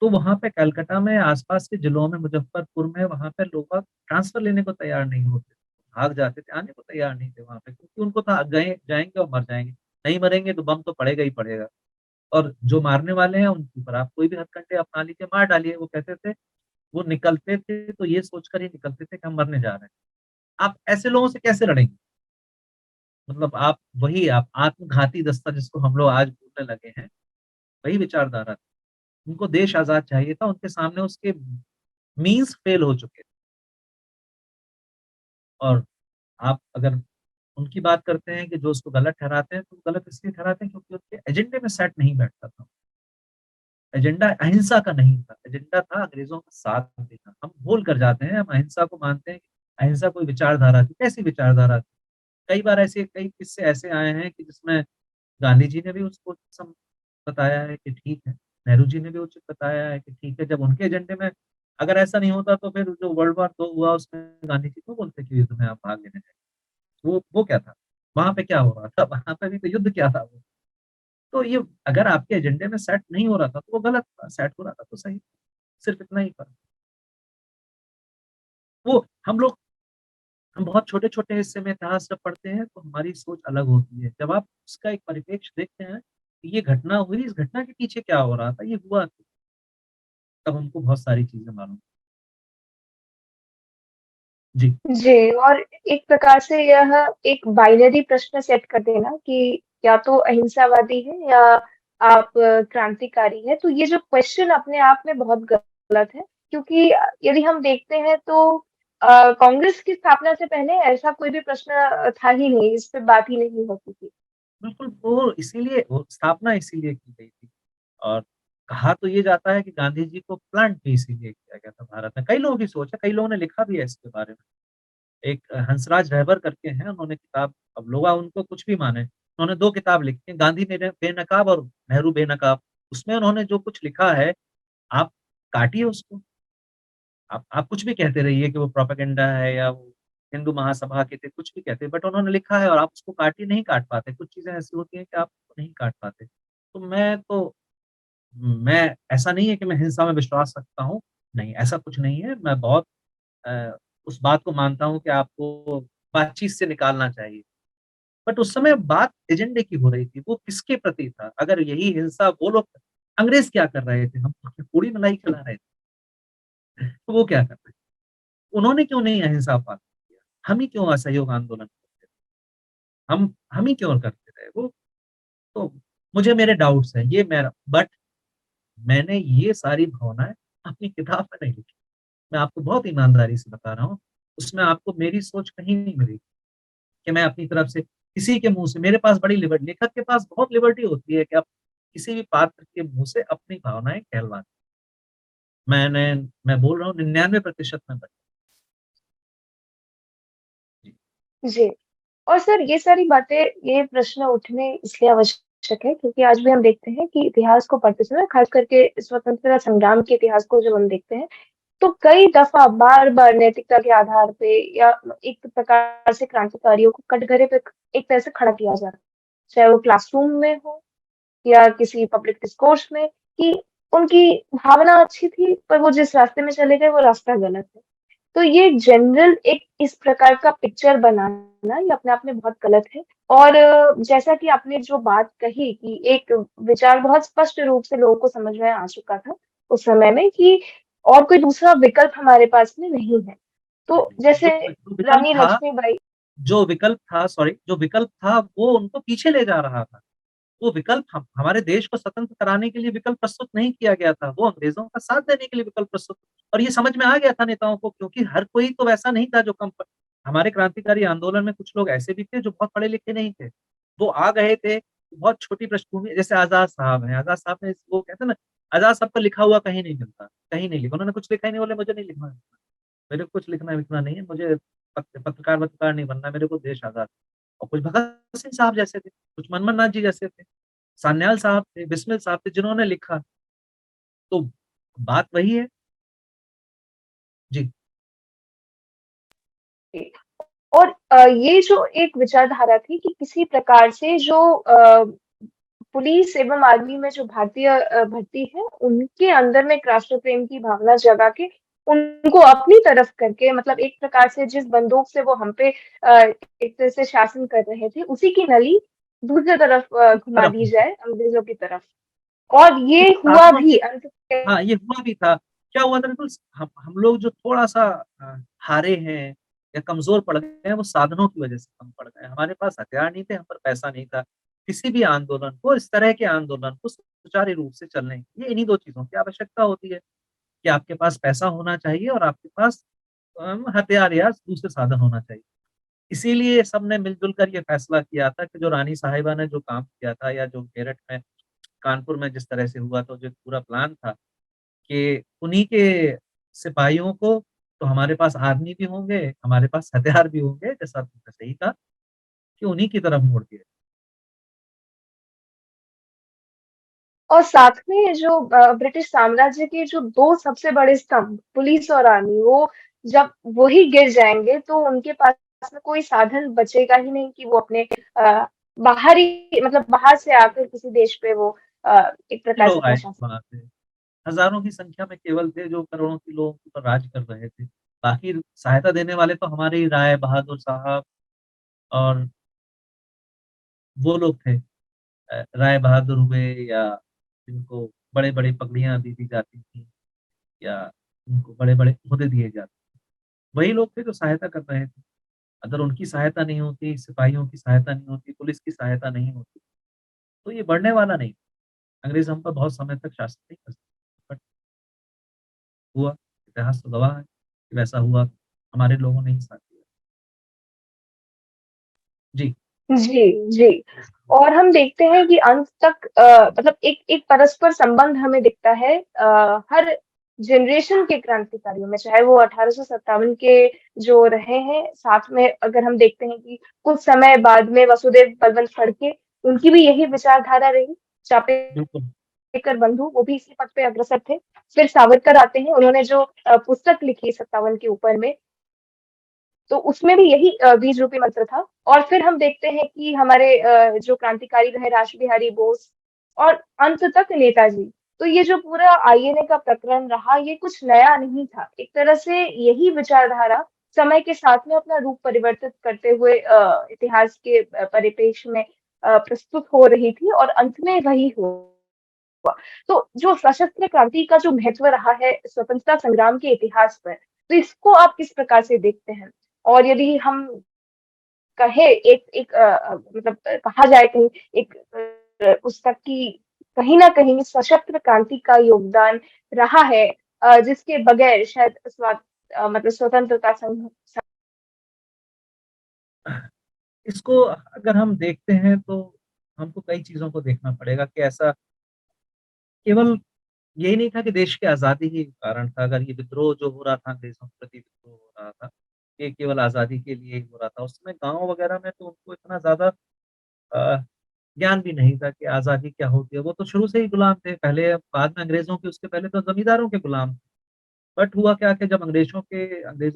[SPEAKER 2] तो वहाँ पे कलकत्ता में आस-पास के जिलों में, मुज़फ्फरपुर में, वहाँ पे लोग बाग ट्रांसफ़र लेने को तैयार नहीं होते थे। भाग जाते थे, आने को तैयार नहीं थे वहाँ पे, क्योंकि उनको था गए जाएँगे और मर जाएँगे। नहीं मरेंगे तो बम तो पड़ेगा ही पड़ेगा, और जो मारने वाले हैं उनके ऊपर आप कोई भी हथकंडे अपना लीजिए, मार डालिए। वो कहते थे, वो निकलते थे तो ये सोचकर ही निकलते थे कि हम मरने जा रहे हैं। आप ऐसे लोगों से कैसे लड़ेंगे? मतलब आप आत्मघाती दस्ता जिसको हम लोग आज बोलने लगे हैं, वही विचारधारा थी। उनको देश आज़ाद चाहिए था, उनके सामने उसके मीन्स फेल हो चुके थे। और आप अगर उनकी बात करते हैं कि जो उसको गलत ठहराते हैं, तो गलत इसलिए ठहराते हैं क्योंकि उनके एजेंडे में सेट नहीं बैठता था। एजेंडा अहिंसा का नहीं था, एजेंडा था अंग्रेजों का साथ देना। हम भूल कर जाते हैं, हम अहिंसा को मानते हैं कि अहिंसा कोई विचारधारा थी, कैसी विचारधारा थी? कई बार ऐसे कई किस्से ऐसे आए हैं कि जिसमें गांधी जी ने भी उसको बताया है कि ठीक है, नेहरू जी ने भी उचित बताया है कि ठीक है, जब उनके एजेंडे में अगर ऐसा नहीं होता तो फिर जो वर्ल्ड वॉर 2 हुआ उसमें गांधी जी क्यों बोलते कि युद्ध में आप भाग लेने जाइए? वो क्या था? वहाँ पे क्या हो रहा था? वहाँ पे भी तो युद्ध क्या था वो? तो ये अगर आपके एजेंडे में सेट नहीं हो रहा था तो वो गलत था, सेट हो रहा था तो सही। सिर्फ इतना ही फर्क। वो हम बहुत छोटे-छोटे हिस्से में इतिहास जब पढ़ते हैं तो हमारी सोच अलग होती है। जब आप उसका एक परिप्रेक्ष्य देखते हैं, कि ये घटना हुई, इस घटना के पीछे क्या हो रहा था, ये हुआ क्यों? तब हमको बहुत सारी चीज़ें मालूम। जी,
[SPEAKER 1] जी, और एक प्रकार से यह एक बाइनरी प्रश्न सेट कर देना कि या तो अहिंसावादी हैं या आप क्रांतिकारी हैं। तो ये जो क्वेश्चन अपने आप में बहुत गलत है, क्योंकि यदि हम देखते हैं तो कांग्रेस की स्थापना से पहले ऐसा कोई भी प्रश्न था ही नहीं, इस पे बात ही नहीं होती थी।
[SPEAKER 2] बिल्कुल वो इसीलिए वो स्थापना इसीलिए की गई थी और कहा तो ये जाता है कि गांधी जी को प्लांट भी इसीलिए किया गया था भारत में। कई लोगों की सोच है, कई लोगों ने लिखा भी है इसके बारे में। एक हंसराज रहबर करके हैं, उन्होंने किताब अब लोग उनको कुछ भी माने, उन्होंने 2 किताब लिखी हैं, गांधी मेरे बेनकाब और नेहरू बेनकाब। उसमें उन्होंने जो कुछ लिखा है, आप काटिए उसको, आप कुछ भी कहते रहिए कि वो प्रोपेगेंडा है या वो हिंदू महासभा के थे, कुछ भी कहते, बट उन्होंने लिखा है और आप उसको काटिए, नहीं काट पाते। कुछ चीज़ें ऐसी होती हैं कि आप उसको नहीं काट पाते। तो मैं ऐसा नहीं है कि मैं हिंसा में विश्वास रखता हूँ, नहीं, ऐसा कुछ नहीं है। मैं बहुत अ, उस बात को मानता हूँ कि आपको बातचीत से निकालना चाहिए। बट उस समय बात एजेंडे की हो रही थी, वो किसके प्रति था? अगर यही हिंसा वो लोग अंग्रेज़ क्या कर रहे थे? हम तो पूड़ी मलाई खिला रहे थे, तो वो क्या कर रहे थे? उन्होंने क्यों नहीं अहिंसा पालन किया? हम ही क्यों असहयोग आंदोलन करते थे? हम ही क्यों करते रहे? वो तो मुझे मेरे डाउट्स हैं, ये मेरा बट मैंने ये सारी भावनाएँ अपनी किताब में नहीं लिखी। मैं आपको बहुत ईमानदारी से बता रहा हूँ, उसमें आपको मेरी सोच कहीं नहीं मिलेगी कि मैं अपनी तरफ से किसी के मुँह से मेरे पास बड़ी लेखक के पास बहुत लिबर्टी होती है कि आप किसी भी पात्र के मुँह से अपनी भावनाएँ कहलवा दें। मैंने मैं बोल रहा हूँ 99% में बच जी,
[SPEAKER 1] जी। और सर ये सारी बातें, ये प्रश्न उठने इसलिए आवश्यक है क्योंकि आज भी हम देखते हैं कि इतिहास को पढ़ते समय, खास करके स्वतंत्रता संग्राम के इतिहास को जब हम देखते हैं, तो कई दफा बार-बार नैतिकता के आधार पे या एक प्रकार से क्रांतिकारियों को कटघरे पे एक तरह से खड़ा किया जाता है। चाहे वो क्लासरूम में हो या किसी पब्लिक डिस्कोर्स में, कि उनकी भावना अच्छी थी पर वो जिस रास्ते में चले गए वो रास्ता गलत है। तो ये जनरल एक इस प्रकार का पिक्चर बनाना ये अपने आप में बहुत गलत है। और जैसा कि आपने जो बात कही कि एक विचार बहुत स्पष्ट रूप से लोगों को समझ में आ चुका था उस समय में कि और कोई दूसरा विकल्प हमारे पास में नहीं है। तो
[SPEAKER 2] जी।
[SPEAKER 1] जैसे
[SPEAKER 2] जो विकल्प
[SPEAKER 1] रानी
[SPEAKER 2] था
[SPEAKER 1] लक्ष्मीबाई।
[SPEAKER 2] जो विकल्प था वो उनको पीछे ले जा रहा था। वो विकल्प हम हमारे देश को स्वतंत्र कराने के लिए विकल्प प्रस्तुत नहीं किया गया था, वो अंग्रेज़ों का साथ देने के लिए विकल्प प्रस्तुत और ये समझ में आ गया था नेताओं को क्योंकि हर कोई तो वैसा नहीं था जो कम प हमारे क्रांतिकारी आंदोलन में कुछ लोग ऐसे भी थे जो बहुत पढ़े-लिखे नहीं थे। वो आ गए थे, बहुत छोटी पृष्ठभूमि जैसे आज़ाद साहब हैं, आज़ाद साहब ने वो कहते हैं ना, आज़ाद साहब का लिखा हुआ कहीं नहीं मिलता, कहीं नहीं लिखा। उन्होंने कुछ लिखा ही नहीं, बोले मुझे नहीं लिखना है, मेरे को कुछ लिखना-विखना नहीं है, मुझे पत्रकार-वत्रकार नहीं बनना है, मेरे को देश आज़ाद और कुछ भगत सिंह साहब जैसे थे, कुछ मनमोहन नाथ जी जैसे थे। सान्याल साहब थे, बिस्मिल साहब थे जिन्होंने लिखा, तो बात वही है। जी,
[SPEAKER 1] और ये जो एक विचारधारा थी कि किसी प्रकार से जो पुलिस एवं आर्मी में जो भारतीय भर्ती है, उनके अंदर में एक राष्ट्र प्रेम की भावना जगा के उनको अपनी तरफ करके, मतलब एक प्रकार से जिस बंदूक से वो हम पे एक तरह से शासन कर रहे थे, उसी की नली दूसरी तरफ घुमा
[SPEAKER 2] तरफ
[SPEAKER 1] दी
[SPEAKER 2] उनकी
[SPEAKER 1] जाए अंग्रेजों की तरफ। और ये
[SPEAKER 2] कुछ
[SPEAKER 1] हुआ
[SPEAKER 2] साधनों
[SPEAKER 1] भी
[SPEAKER 2] की
[SPEAKER 1] अंत में।
[SPEAKER 2] हाँ, ये हुआ भी था। क्या हुआ था बिल्कुल हम लोग जो थोड़ा-सा हारे हैं या कमज़ोर पड़ गए हैं, वो साधनों की वजह से कम पड़ गए हैं। हमारे पास हथियार नहीं थे, हम पर पैसा नहीं था। किसी भी आंदोलन को, इस तरह के आंदोलन को सुचारू रूप से चलने के लिए इन्हीं 2 चीज़ों की आवश्यकता होती है कि आपके पास पैसा होना चाहिए और आपके पास हथियार या दूसरे साधन होना चाहिए। इसीलिए सबने मिल-जुल कर ये फैसला किया था कि जो रानी साहिबा ने जो काम किया था या जो मेरठ में कानपुर में जिस तरह से हुआ था, जो पूरा प्लान था कि उन्हीं के सिपाहियों को, तो हमारे पास आदमी भी होंगे, हमारे पास हथियार भी होंगे, जैसा आपने सही कहा कि उन्हीं की तरफ मोड़ दिया।
[SPEAKER 1] और साथ में जो ब्रिटिश साम्राज्य के जो दो सबसे बड़े स्तंभ पुलिस और आर्मी, वो जब वही गिर जाएंगे तो उनके पास में कोई साधन बचेगा ही नहीं कि वो अपने बाहरी मतलब बाहर से आकर किसी देश पे वो एक प्रकार से
[SPEAKER 2] लोग
[SPEAKER 1] अपना
[SPEAKER 2] आए
[SPEAKER 1] शासन।
[SPEAKER 2] वहां से, हजारों की संख्या में केवल थे जो करोड़ों के लोगों के ऊपर राज कर रहे थे। बाकी सहायता देने वाले तो हमारे ही राय बहादुर साहब और वो लोग थे। राय बहादुर हुए, या जिनको बड़े बड़े पगड़ियां दी दी जाती थी, या उनको बड़े बड़े ओहदे दिए जाते, वही लोग थे जो सहायता कर रहे थे। अगर उनकी सहायता नहीं होती, सिपाहियों की सहायता नहीं होती, पुलिस की सहायता नहीं होती, तो ये बढ़ने वाला नहीं। अंग्रेज हम पर बहुत समय तक शासन नहीं कर सकते, बट हुआ। इतिहास तो गवाह है कि वैसा हुआ, हमारे लोगों ने ही साथ दिया। जी।
[SPEAKER 1] जी, जी। और हम देखते हैं कि अंत तक मतलब एक एक परस्पर संबंध हमें दिखता है हर जनरेशन के क्रांतिकारियों में, चाहे वो 1857 के जो रहे हैं, साथ में अगर हम देखते हैं कि कुछ समय बाद में वसुदेव बलवंत फड़के, उनकी भी यही विचारधारा रही।
[SPEAKER 2] बिल्कुल।
[SPEAKER 1] चापेकर बंधु वो भी इसी पथ पे अग्रसर थे। फिर सावरकर आते हैं, उन्होंने जो पुस्तक लिखी 57 के ऊपर में, तो उसमें भी यही बीज रूपी मंत्र था। और फिर हम देखते हैं कि हमारे जो क्रांतिकारी रहे रास बिहारी बोस और अंत तक नेताजी। तो ये जो पूरा आईएनए का प्रकरण रहा, ये कुछ नया नहीं था। एक तरह से यही विचारधारा समय के साथ में अपना रूप परिवर्तित करते हुए इतिहास के परिप्रेक्ष्य में प्रस्तुत हो रही थी, और अंत में वही हुआ। तो जो सशस्त्र क्रांति का जो महत्व रहा है स्वतंत्रता संग्राम के इतिहास पर, तो इसको आप किस प्रकार से देखते हैं? और यदि हम कहें एक एक मतलब कहा जाए कहीं एक पुस्तक की कहीं न कहीं सशस्त्र क्रांति का योगदान रहा है, जिसके बगैर शायद मतलब स्वतंत्रता संघ।
[SPEAKER 2] इसको अगर हम देखते हैं तो हमको कई चीज़ों को देखना पड़ेगा कि ऐसा केवल यही नहीं था कि देश की आज़ादी ही कारण था। अगर ये विद्रोह जो हो रहा था, अंग्रेज़ों के प्रति विद्रोह हो रहा था, ये केवल आज़ादी के लिए ही हो रहा था। उस समय गाँव वगैरह में तो उनको इतना ज़्यादा अ, ज्ञान भी नहीं था कि आज़ादी क्या होती है। वो तो शुरू से ही गुलाम थे, पहले बाद में अंग्रेज़ों के, उसके पहले तो ज़मींदारों के गुलाम थे। बट हुआ क्या कि जब अंग्रेज़ों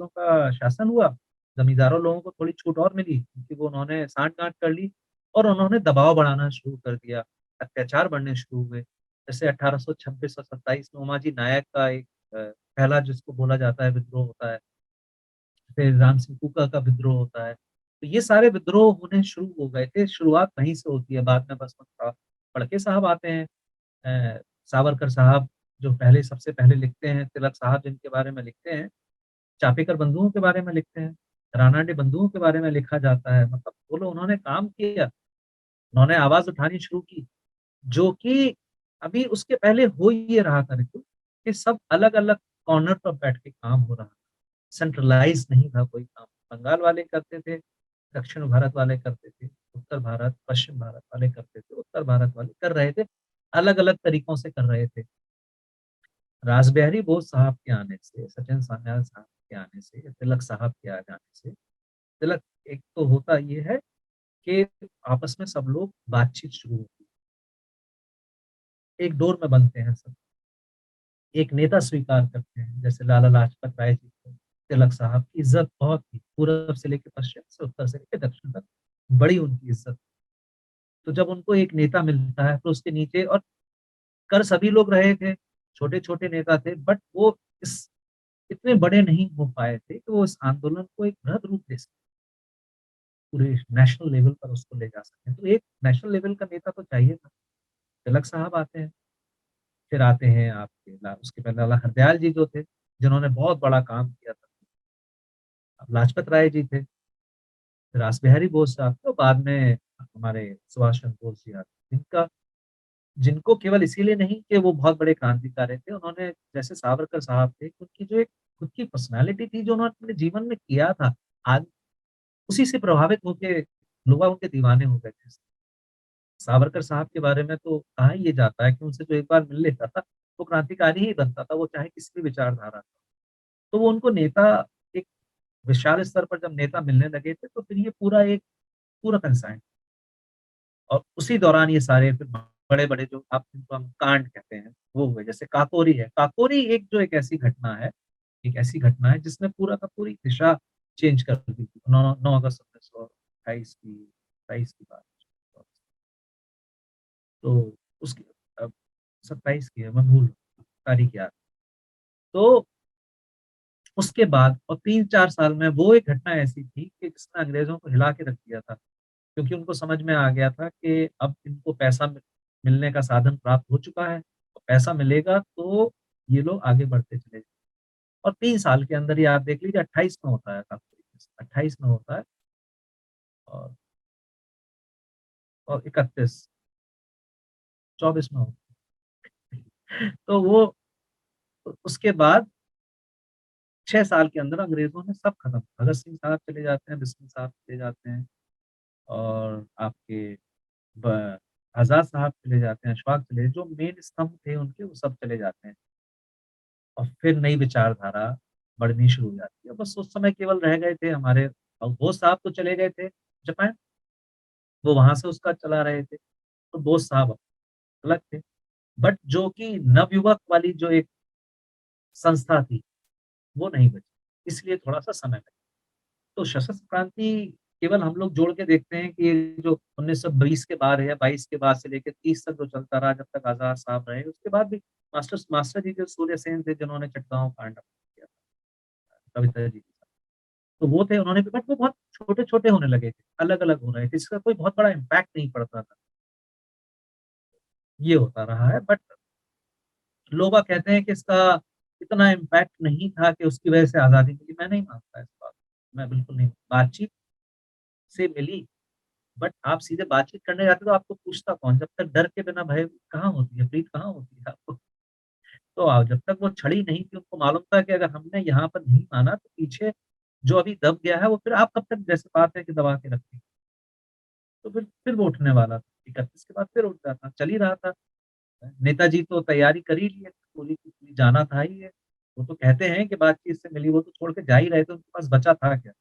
[SPEAKER 2] का शासन हुआ, ज़मींदारों लोगों को थोड़ी छूट और मिली, क्योंकि वो उन्होंने साठ-गांठ कर ली और उन्होंने दबाव बढ़ाना शुरू कर दिया, अत्याचार बढ़ने शुरू हुए। जैसे 1826 और 27 में उमाजी नायक का एक पहला जिसको बोला जाता है विद्रोह होता है, फिर राम सिंह कुका का विद्रोह होता है। तो ये सारे विद्रोह होने शुरू हो गए थे, शुरुआत वहीं से होती है, बाद में बस फड़के साहब आते हैं। सावरकर साहब जो पहले सबसे पहले लिखते हैं, तिलक साहब जिनके बारे में लिखते हैं, चापेकर बंधुओं के बारे में लिखते हैं, रानाडे बंधुओं के बारे में लिखा जाता है। मतलब वो लोग उन्होंने काम किया, उन्होंने आवाज़ उठानी शुरू की, जो कि अभी उसके पहले हो ये रहा था ऋतु, कि सब अलग-अलग कॉर्नर पर बैठ के काम हो रहा था। सेंट्रलाइज़ नहीं था कोई काम। बंगाल वाले करते थे, दक्षिण भारत वाले करते थे, उत्तर भारत, पश्चिम भारत वाले करते थे, उत्तर भारत वाले कर रहे थे, अलग-अलग तरीकों से कर रहे थे। रासबिहारी बोस साहब के आने से, सचिन सान्याल साहब के आने से, तिलक साहब के आ जाने से, तिलक एक तो होता ये है कि आपस में सब लोग बातचीत शुरू होती है, एक डोर में बनते हैं सब, एक नेता स्वीकार करते हैं, जैसे लाला लाजपत राय जी को तिलक साहब की इज़्ज़त बहुत थी, पूरब से लेके पश्चिम से, उत्तर से लेके दक्षिण तक, बड़ी उनकी इज़्ज़त। तो जब उनको एक नेता मिलता है, तो उसके नीचे और कर सभी लोग रहे थे, छोटे-छोटे नेता थे, बट वो इस इतने बड़े नहीं हो पाए थे कि वो इस आंदोलन को एक बृहद रूप दे सकें, पूरे नेशनल लेवल पर उसको ले जा सकें। तो एक नेशनल लेवल का नेता तो चाहिए था। तिलक साहब आते हैं, फिर आते हैं आपके ला उसके पहले लाला हरदयाल जी जो थे, जिन्होंने बहुत बड़ा काम किया था। अब लाजपत राय जी थे, फिर रासबिहारी बोस साहब थे और बाद में हमारे सुभाष चंद्र बोस जी आते, जिनका जिनको केवल इसीलिए नहीं कि वो बहुत बड़े क्रांतिकारी थे, उन्होंने जैसे सावरकर साहब थे, उनकी जो एक खुद की पर्सनैलिटी थी, जो उन्होंने अपने जीवन में किया था, आज उसी से प्रभावित होके लोग उनके दीवाने हो गए थे। सावरकर साहब के बारे में तो कहा ही ये जाता है कि उनसे जो एक बार मिल लेता था, वो क्रांतिकारी ही बनता था, वो चाहे किसी भी विचारधारा का। तो वो उनको नेता एक विशाल स्तर पर जब नेता मिलने लगे थे, तो फिर ये पूरा कंसाइंड और उसी दौरान ये सारे फिर बड़े-बड़े जो आप जिनको हम कांड कहते हैं, वो हुए। जैसे काकोरी है, काकोरी एक ऐसी घटना है जिसने पूरा का पूरी दिशा चेंज कर दी थी। 9 अगस्त 1928 की बात है। तो उसकी 27 की है, मैं भूल तारीख याद। तो उसके बाद और 3-4 साल में वो एक घटना ऐसी थी कि जिसने अंग्रेज़ों को हिला के रख दिया था। क्योंकि उनको समझ में आ गया था कि अब इनको पैसा मिलने का साधन प्राप्त हो चुका है। और पैसा मिलेगा तो ये लोग आगे बढ़ते चले जाएँ। और 3 साल के अंदर ही आप देख लीजिए 28 में होता है काफ़ी 28 में होता है और 31 24 में होता है। तो वो उसके बाद 6 साल के अंदर अंग्रेज़ों ने सब खत्म भगत सिंह साहब चले जाते हैं, बिस्मिल साहब चले जाते हैं और आपके ब आज़ाद साहब चले जाते हैं, अशफाक चले जो मेन स्तंभ थे उनके वो सब चले जाते हैं। और फिर नई विचारधारा बढ़नी शुरू हो जाती है। बस उस समय केवल रह गए थे हमारे बोस साहब तो चले गए थे जापान, वो वहाँ से उसका चला रहे थे, तो बोस साहब अलग थे। बट जो कि नवयुवक वाली जो एक संस्था थी, वो नहीं बची, इसलिए थोड़ा-सा समय लगा। तो सशस्त्र क्रांति केवल हम लोग जोड़ के देखते हैं कि ये जो 1920 के बाद है या 22 के बाद से लेके 30 तक जो चलता रहा जब तक आज़ाद साहब रहे, उसके बाद भी मास्टर जी जो सूर्य सेन थे जिन्होंने चटगाँव कांड किया था, कविता जी के साथ। तो वो थे उन्होंने भी बट वो बहुत छोटे-छोटे होने लगे थे, अलग-अलग हो रहे थे, इसका कोई बहुत बड़ा इम्पैक्ट नहीं पड़ता था। ये होता रहा है बट लोग कहते हैं कि इसका इतना इम्पैक्ट नहीं था कि उसकी वजह से आज़ादी मिली, मैं नहीं मानता इस बात को, मैं बिल्कुल नहीं बातचीत से मिली बट आप सीधे बातचीत करने जाते हो तो आपको पूछता कौन? जब तक डर के बिना भय कहाँ होती है, प्रीत कहाँ होती है आपको? तो जब तक वो छड़ी नहीं थी उनको मालूम था कि अगर हमने यहाँ पर नहीं माना तो पीछे जो अभी दब गया है वो फिर आप कब तक जैसे बात है कि दबा के रखेंगे? तो फिर वो उठने वाला था। 31 के बाद फिर उठता था, चल ही रहा था। नेताजी तो तैयारी कर ही लिए थे, पूरी की पूरी जाना था ही है। वो तो कहते हैं कि बातचीत से मिली, वो तो छोड़ के जा ही रहे थे, उनके पास बचा था क्या?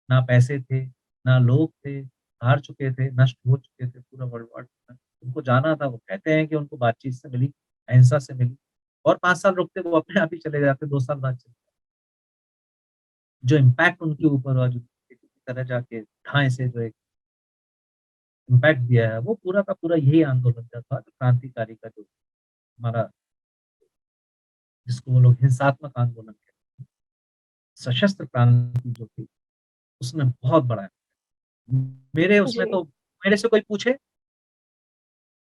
[SPEAKER 2] ना पैसे थे, ना लोग थे, हार चुके थे, नष्ट हो चुके थे पूरा वर्ल्ड वार में। उनको जाना था, वो कहते हैं कि उनको बातचीत से मिली, अहिंसा से मिली और 5 साल रुकते वो अपने आप ही चले जाते, 2 साल बाद चले जो इम्पैक्ट उनके ऊपर हुआ, जो किसी तरह जाके ठाएँ से जो एक इम्पैक्ट दिया है, वो पूरा का पूरा यही आंदोलन का था, जो क्रांतिकारी का जो हमारा जिसको वो लोग हिंसात्मक आंदोलन कहते हैं। सशस्त्र क्रांति जो थी, उसने बहुत बड़ा मेरे उसमें
[SPEAKER 1] जी।
[SPEAKER 2] तो मेरे से कोई पूछे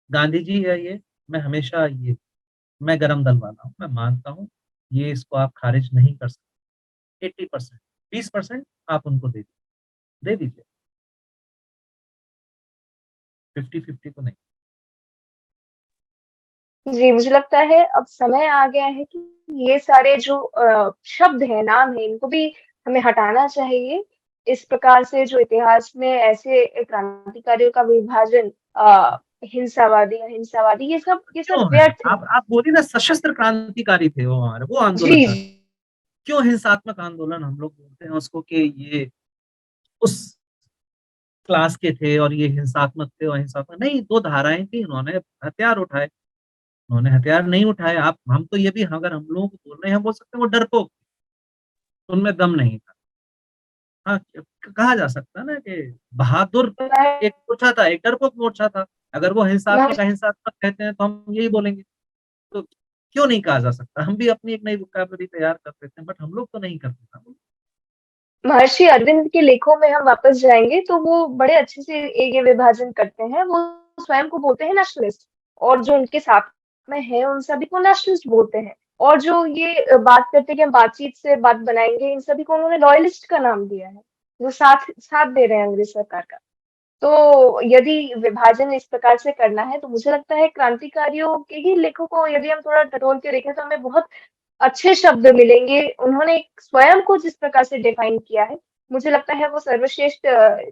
[SPEAKER 2] गांधी जी है ये, मैं हमेशा ये मैं गरम दल वाला हूँ, मैं मानता हूँ, ये इसको आप खारिज नहीं कर सकते। 80% 20% आप उनको दे दीजिए, 50-50 तो नहीं।
[SPEAKER 1] जी, मुझे लगता है अब समय आ गया है कि ये सारे जो शब्द हैं, नाम हैं, इनको भी हमें हटाना चाहिए। इस प्रकार से जो इतिहास में ऐसे क्रांतिकारियों का विभाजन हिंसावादी, अहिंसावादी ये
[SPEAKER 2] क्यों
[SPEAKER 1] सब
[SPEAKER 2] है?
[SPEAKER 1] व्यर्थ है।
[SPEAKER 2] आप बोलिए ना सशस्त्र क्रांतिकारी थे वो हमारे, वो
[SPEAKER 1] जी,
[SPEAKER 2] आंदोलन था। क्यों हिंसात्मक आंदोलन हम लोग बोलते हैं उसको कि ये उस क्लास के थे और ये हिंसात्मक थे और अहिंसात्मक नहीं, 2 धाराएँ थी, उन्होंने हथियार उठाए। उन्होंने हथियार नहीं उठाए, आप हम तो ये भी अगर हम लोगों को बोल रहे हैं, हम बोल सकते हैं वो डरपोक, उनमें दम नहीं था। हाँ, कहा जा सकता है ना कि बहादुर एक मोर्चा था, एक डरपोक मोर्चा था। अगर वो हिंसात्मक, अहिंसात्मक कहते हैं तो हम यही बोलेंगे। तो क्यों नहीं कहा जा सकता? हम भी अपनी एक नई वोकैब्युलरी तैयार कर लेते हैं, बट हम लोग तो नहीं करते ना।
[SPEAKER 1] महर्षि अरविंद के लेखों में हम वापस जाएँगे तो वो बड़े अच्छे से ये विभाजन करते हैं। वो स्वयं को बोलते हैं नेशनलिस्ट और जो उनके साथ में हैं उन सभी को नेशनलिस्ट बोलते हैं। और जो ये बात करते हैं कि हम बातचीत से बात बनाएँगे, इन सभी को उन्होंने लॉयलिस्ट का नाम दिया है, जो साथ साथ दे रहे हैं अंग्रेज सरकार का। तो यदि विभाजन इस प्रकार से करना है तो मुझे लगता है क्रांतिकारियों के ही लेखों को यदि हम थोड़ा टटोल के देखें तो हमें बहुत अच्छे शब्द मिलेंगे। उन्होंने स्वयं को जिस प्रकार से डिफाइन किया है, मुझे लगता है वो सर्वश्रेष्ठ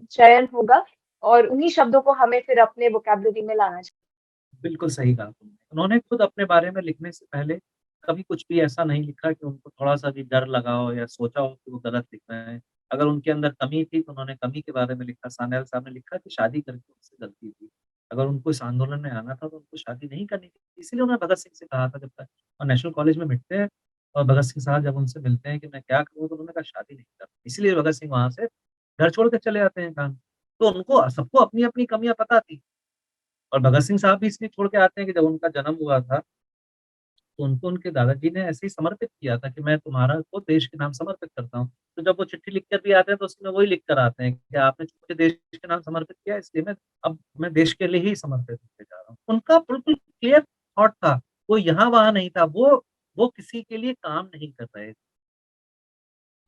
[SPEAKER 1] चयन होगा। और उन्हीं शब्दों को हमें फिर अपने वोकैब्युलरी में लाना चाहिए।
[SPEAKER 2] बिल्कुल सही कहा तुमने। उन्होंने खुद अपने बारे में लिखने से पहले कभी कुछ भी ऐसा नहीं लिखा कि उनको थोड़ा-सा भी डर लगा हो या सोचा हो कि वो गलत लिख रहे हैं। अगर उनके अंदर कमी थी तो उन्होंने कमी के बारे में लिखा। सान्याल साहब ने लिखा कि शादी करके उनसे गलती थी। अगर उनको इस आंदोलन में आना था तो उनको शादी नहीं करनी थी। इसीलिए उन्होंने भगत सिंह से कहा था जब तक और नेशनल कॉलेज में मिलते हैं और भगत सिंह साहब जब उनसे मिलते हैं कि मैं क्या करूँ? तो उन्होंने कहा शादी नहीं करनी। इसीलिए भगत सिंह वहाँ से घर छोड़ के चले आते हैं काम। तो उनको सबको अपनी-अपनी कमियाँ पता थी। और भगत सिंह साहब भी इसलिए छोड़ के आते हैं कि जब उनका जन्म हुआ था, तो उनको उनके दादाजी ने ऐसे ही समर्पित किया था कि मैं तुम्हारा को देश के नाम समर्पित करता हूँ। तो जब वो चिट्ठी लिख कर भी आते हैं तो उसमें वही लिख कर आते हैं कि आपने मुझे देश के नाम समर्पित किया इसलिए मैं देश के लिए ही समर्पित होते जा रहा हूँ। उनका बिल्कुल क्लियर थॉट था, वो यहाँ-वहाँ नहीं था, वो किसी के लिए काम नहीं कर रहे थे।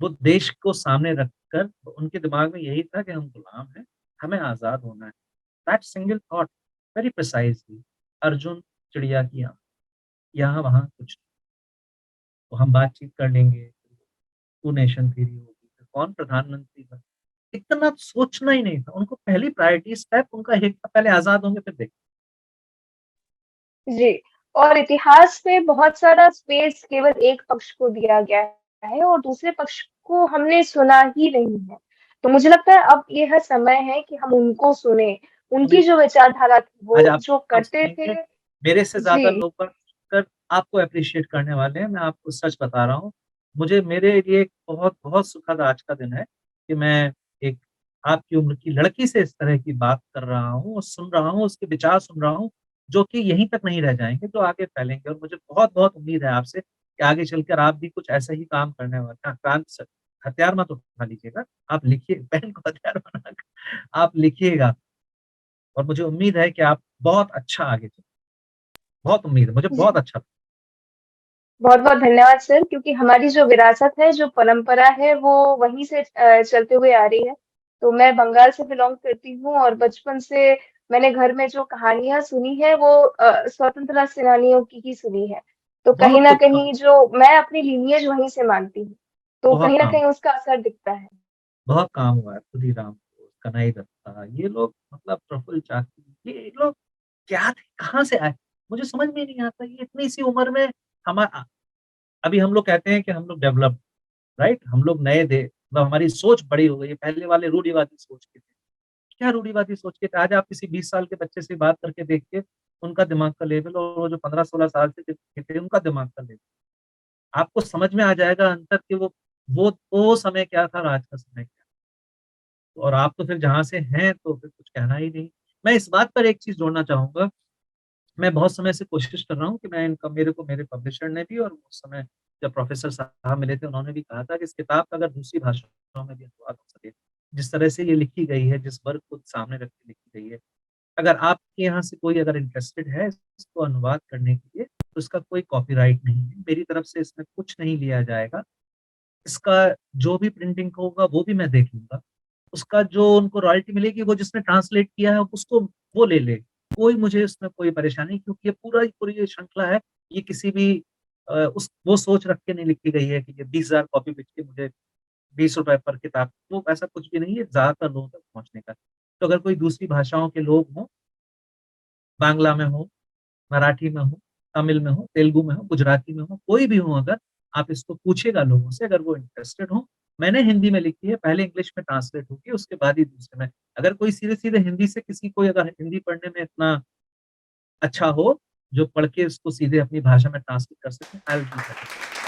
[SPEAKER 2] वो देश को सामने रखकर उनके दिमाग में यही था कि हम गुलाम हैं, हमें आज़ाद होना है। That single thought very precisely Arjun चिड़िया की आँख, यहाँ-वहाँ कुछ नहीं। तो हम बातचीत कर लेंगे, टू नेशन थ्योरी होगी, फिर कौन प्रधानमंत्री बने, इतना सोचना ही नहीं था। उनको पहली प्रायोरिटी स्टेप उनका ये था पहले आज़ाद होंगे फिर देखेंगे।
[SPEAKER 1] जी, और इतिहास में बहुत सारा स्पेस केवल एक पक्ष को दिया गया है और दूसरे पक्ष को हमने सुना ही नहीं है। तो मुझे लगता है अब यह समय है कि हम उनको सुनें, उनकी
[SPEAKER 2] अभी
[SPEAKER 1] जो विचारधारा थी,
[SPEAKER 2] आज
[SPEAKER 1] वो
[SPEAKER 2] आप
[SPEAKER 1] जो
[SPEAKER 2] सब
[SPEAKER 1] करते
[SPEAKER 2] सुनेंगे,
[SPEAKER 1] थे।
[SPEAKER 2] मेरे से ज़्यादा
[SPEAKER 1] जी,
[SPEAKER 2] लोग कर आपको एप्रिशिएट करने वाले हैं, मैं आपको सच बता रहा हूँ। मुझे मेरे लिए एक बहुत-बहुत सुखद आज का दिन है कि मैं एक आपकी उम्र की लड़की से इस तरह की बात कर रहा हूँ और सुन रहा हूँ, उसके विचार सुन रहा हूँ, जो कि यहीं तक नहीं रह जाएँगे, जो आगे फैलेंगे और मुझे बहुत-बहुत उम्मीद है आपसे कि आगे चलकर आप भी कुछ ऐसा ही काम करने वाले हैं। क्रांति स हथियार मत उठा लीजिएगा, आप लिखिए पेन को हथियार बनाकर आप लिखिएगा और मुझे उम्मीद है कि आप बहुत अच्छा आगे चलें। बहुत उम्मीद है, मुझे
[SPEAKER 1] जी।
[SPEAKER 2] बहुत अच्छा
[SPEAKER 1] बहुत-बहुत धन्यवाद सर, क्योंकि हमारी जो विरासत है, जो परंपरा है, वो वहीं से चलते हुए आ रही है। तो मैं बंगाल से बिलॉन्ग करती हूँ और बचपन से मैंने घर में जो कहानियाँ सुनी हैं, वो स्वतंत्रता सेनानियों की ही सुनी है। तो कहीं
[SPEAKER 2] बहुत
[SPEAKER 1] न
[SPEAKER 2] कुछ काम
[SPEAKER 1] कहीं जो मैं अपनी लीनिएज वहीं से मानती हूँ, तो
[SPEAKER 2] बहुत
[SPEAKER 1] कहीं न
[SPEAKER 2] काम
[SPEAKER 1] कहीं उसका असर दिखता है।
[SPEAKER 2] बहुत काम हुआ है, खुदीराम बोस, कन्हई दत्ता, ये लोग मतलब प्रफुल्ल चाकी, ये लोग क्या थे? कहाँ से आए? मुझे समझ में नहीं आता ये इतनी सी उम्र में अभी हम लोग कहते हैं कि हम लोग डेवलप्ड राइट? हम लोग नए थे, मतलब हमारी सोच बड़ी हो गई है, पहले वाले रूढ़िवादी सोच के थे। क्या रूढ़िवादी सोच के थे? आज आप किसी 20 साल के बच्चे से बात करके देखिए, उनका दिमाग का लेवल और वो जो 15-16 साल के थे, उनका दिमाग का लेवल। आपको समझ में आ जाएगा अंतर कि वो समय क्या था और आज का समय क्या है। और आप तो फिर जहाँ से हैं तो फिर कुछ कहना ही नहीं। मैं इस बात पर एक चीज़ जोड़ना चाहूँगा, मैं बहुत समय से कोशिश कर रहा हूँ कि मैं इनका मेरे पब्लिशर ने भी और उस समय जब प्रोफ़ेसर साहब मिले थे उन्होंने भी कहा था कि इस किताब का अगर दूसरी भाषाओं में भी अनुवाद हो सके, जिस तरह से ये लिखी गई है, जिस वर्ग को सामने रख के लिखी गई है, अगर आपके यहाँ से कोई अगर इंटरेस्टेड है इसको अनुवाद करने के लिए, तो इसका कोई कॉपीराइट नहीं है। मेरी तरफ से इसमें कुछ नहीं लिया जाएगा। इसका जो भी प्रिंटिंग होगा वो भी मैं देख लूँगा। उसका जो उनको रॉयल्टी मिलेगी वो जिसने ट्रांसलेट किया है उसको वो ले ले। कोई मुझे इसमें कोई परेशानी नहीं क्योंकि ये पूरा की पूरी ये श्रृंखला है, ये किसी भी उस वो सोच रख के नहीं लिखी गई है कि ये 20,000 कॉपी बिक के मुझे ₹20 पर किताब, वो ऐसा कुछ भी नहीं है, ज़्यादातर लोगों तक पहुँचने का। तो अगर कोई दूसरी भाषाओं के लोग हों, बांग्ला में हो, मराठी में हो, तमिल में हो, तेलुगु में हो, गुजराती में हो, कोई भी हो अगर, आप इसको पूछिएगा लोगों से अगर वो इंटरेस्टेड हो। मैंने हिंदी में लिखी है, पहले इंग्लिश में ट्रांसलेट होगी, उसके बाद ही दूसरे में। अगर कोई सीधे-सीधे हिंदी से किसी को अगर हिंदी पढ़ने में इतना अच्छा हो, जो पढ़ के इसको सीधे अपनी भाषा में ट्रांसलेट कर सके, आई विल डू दैट।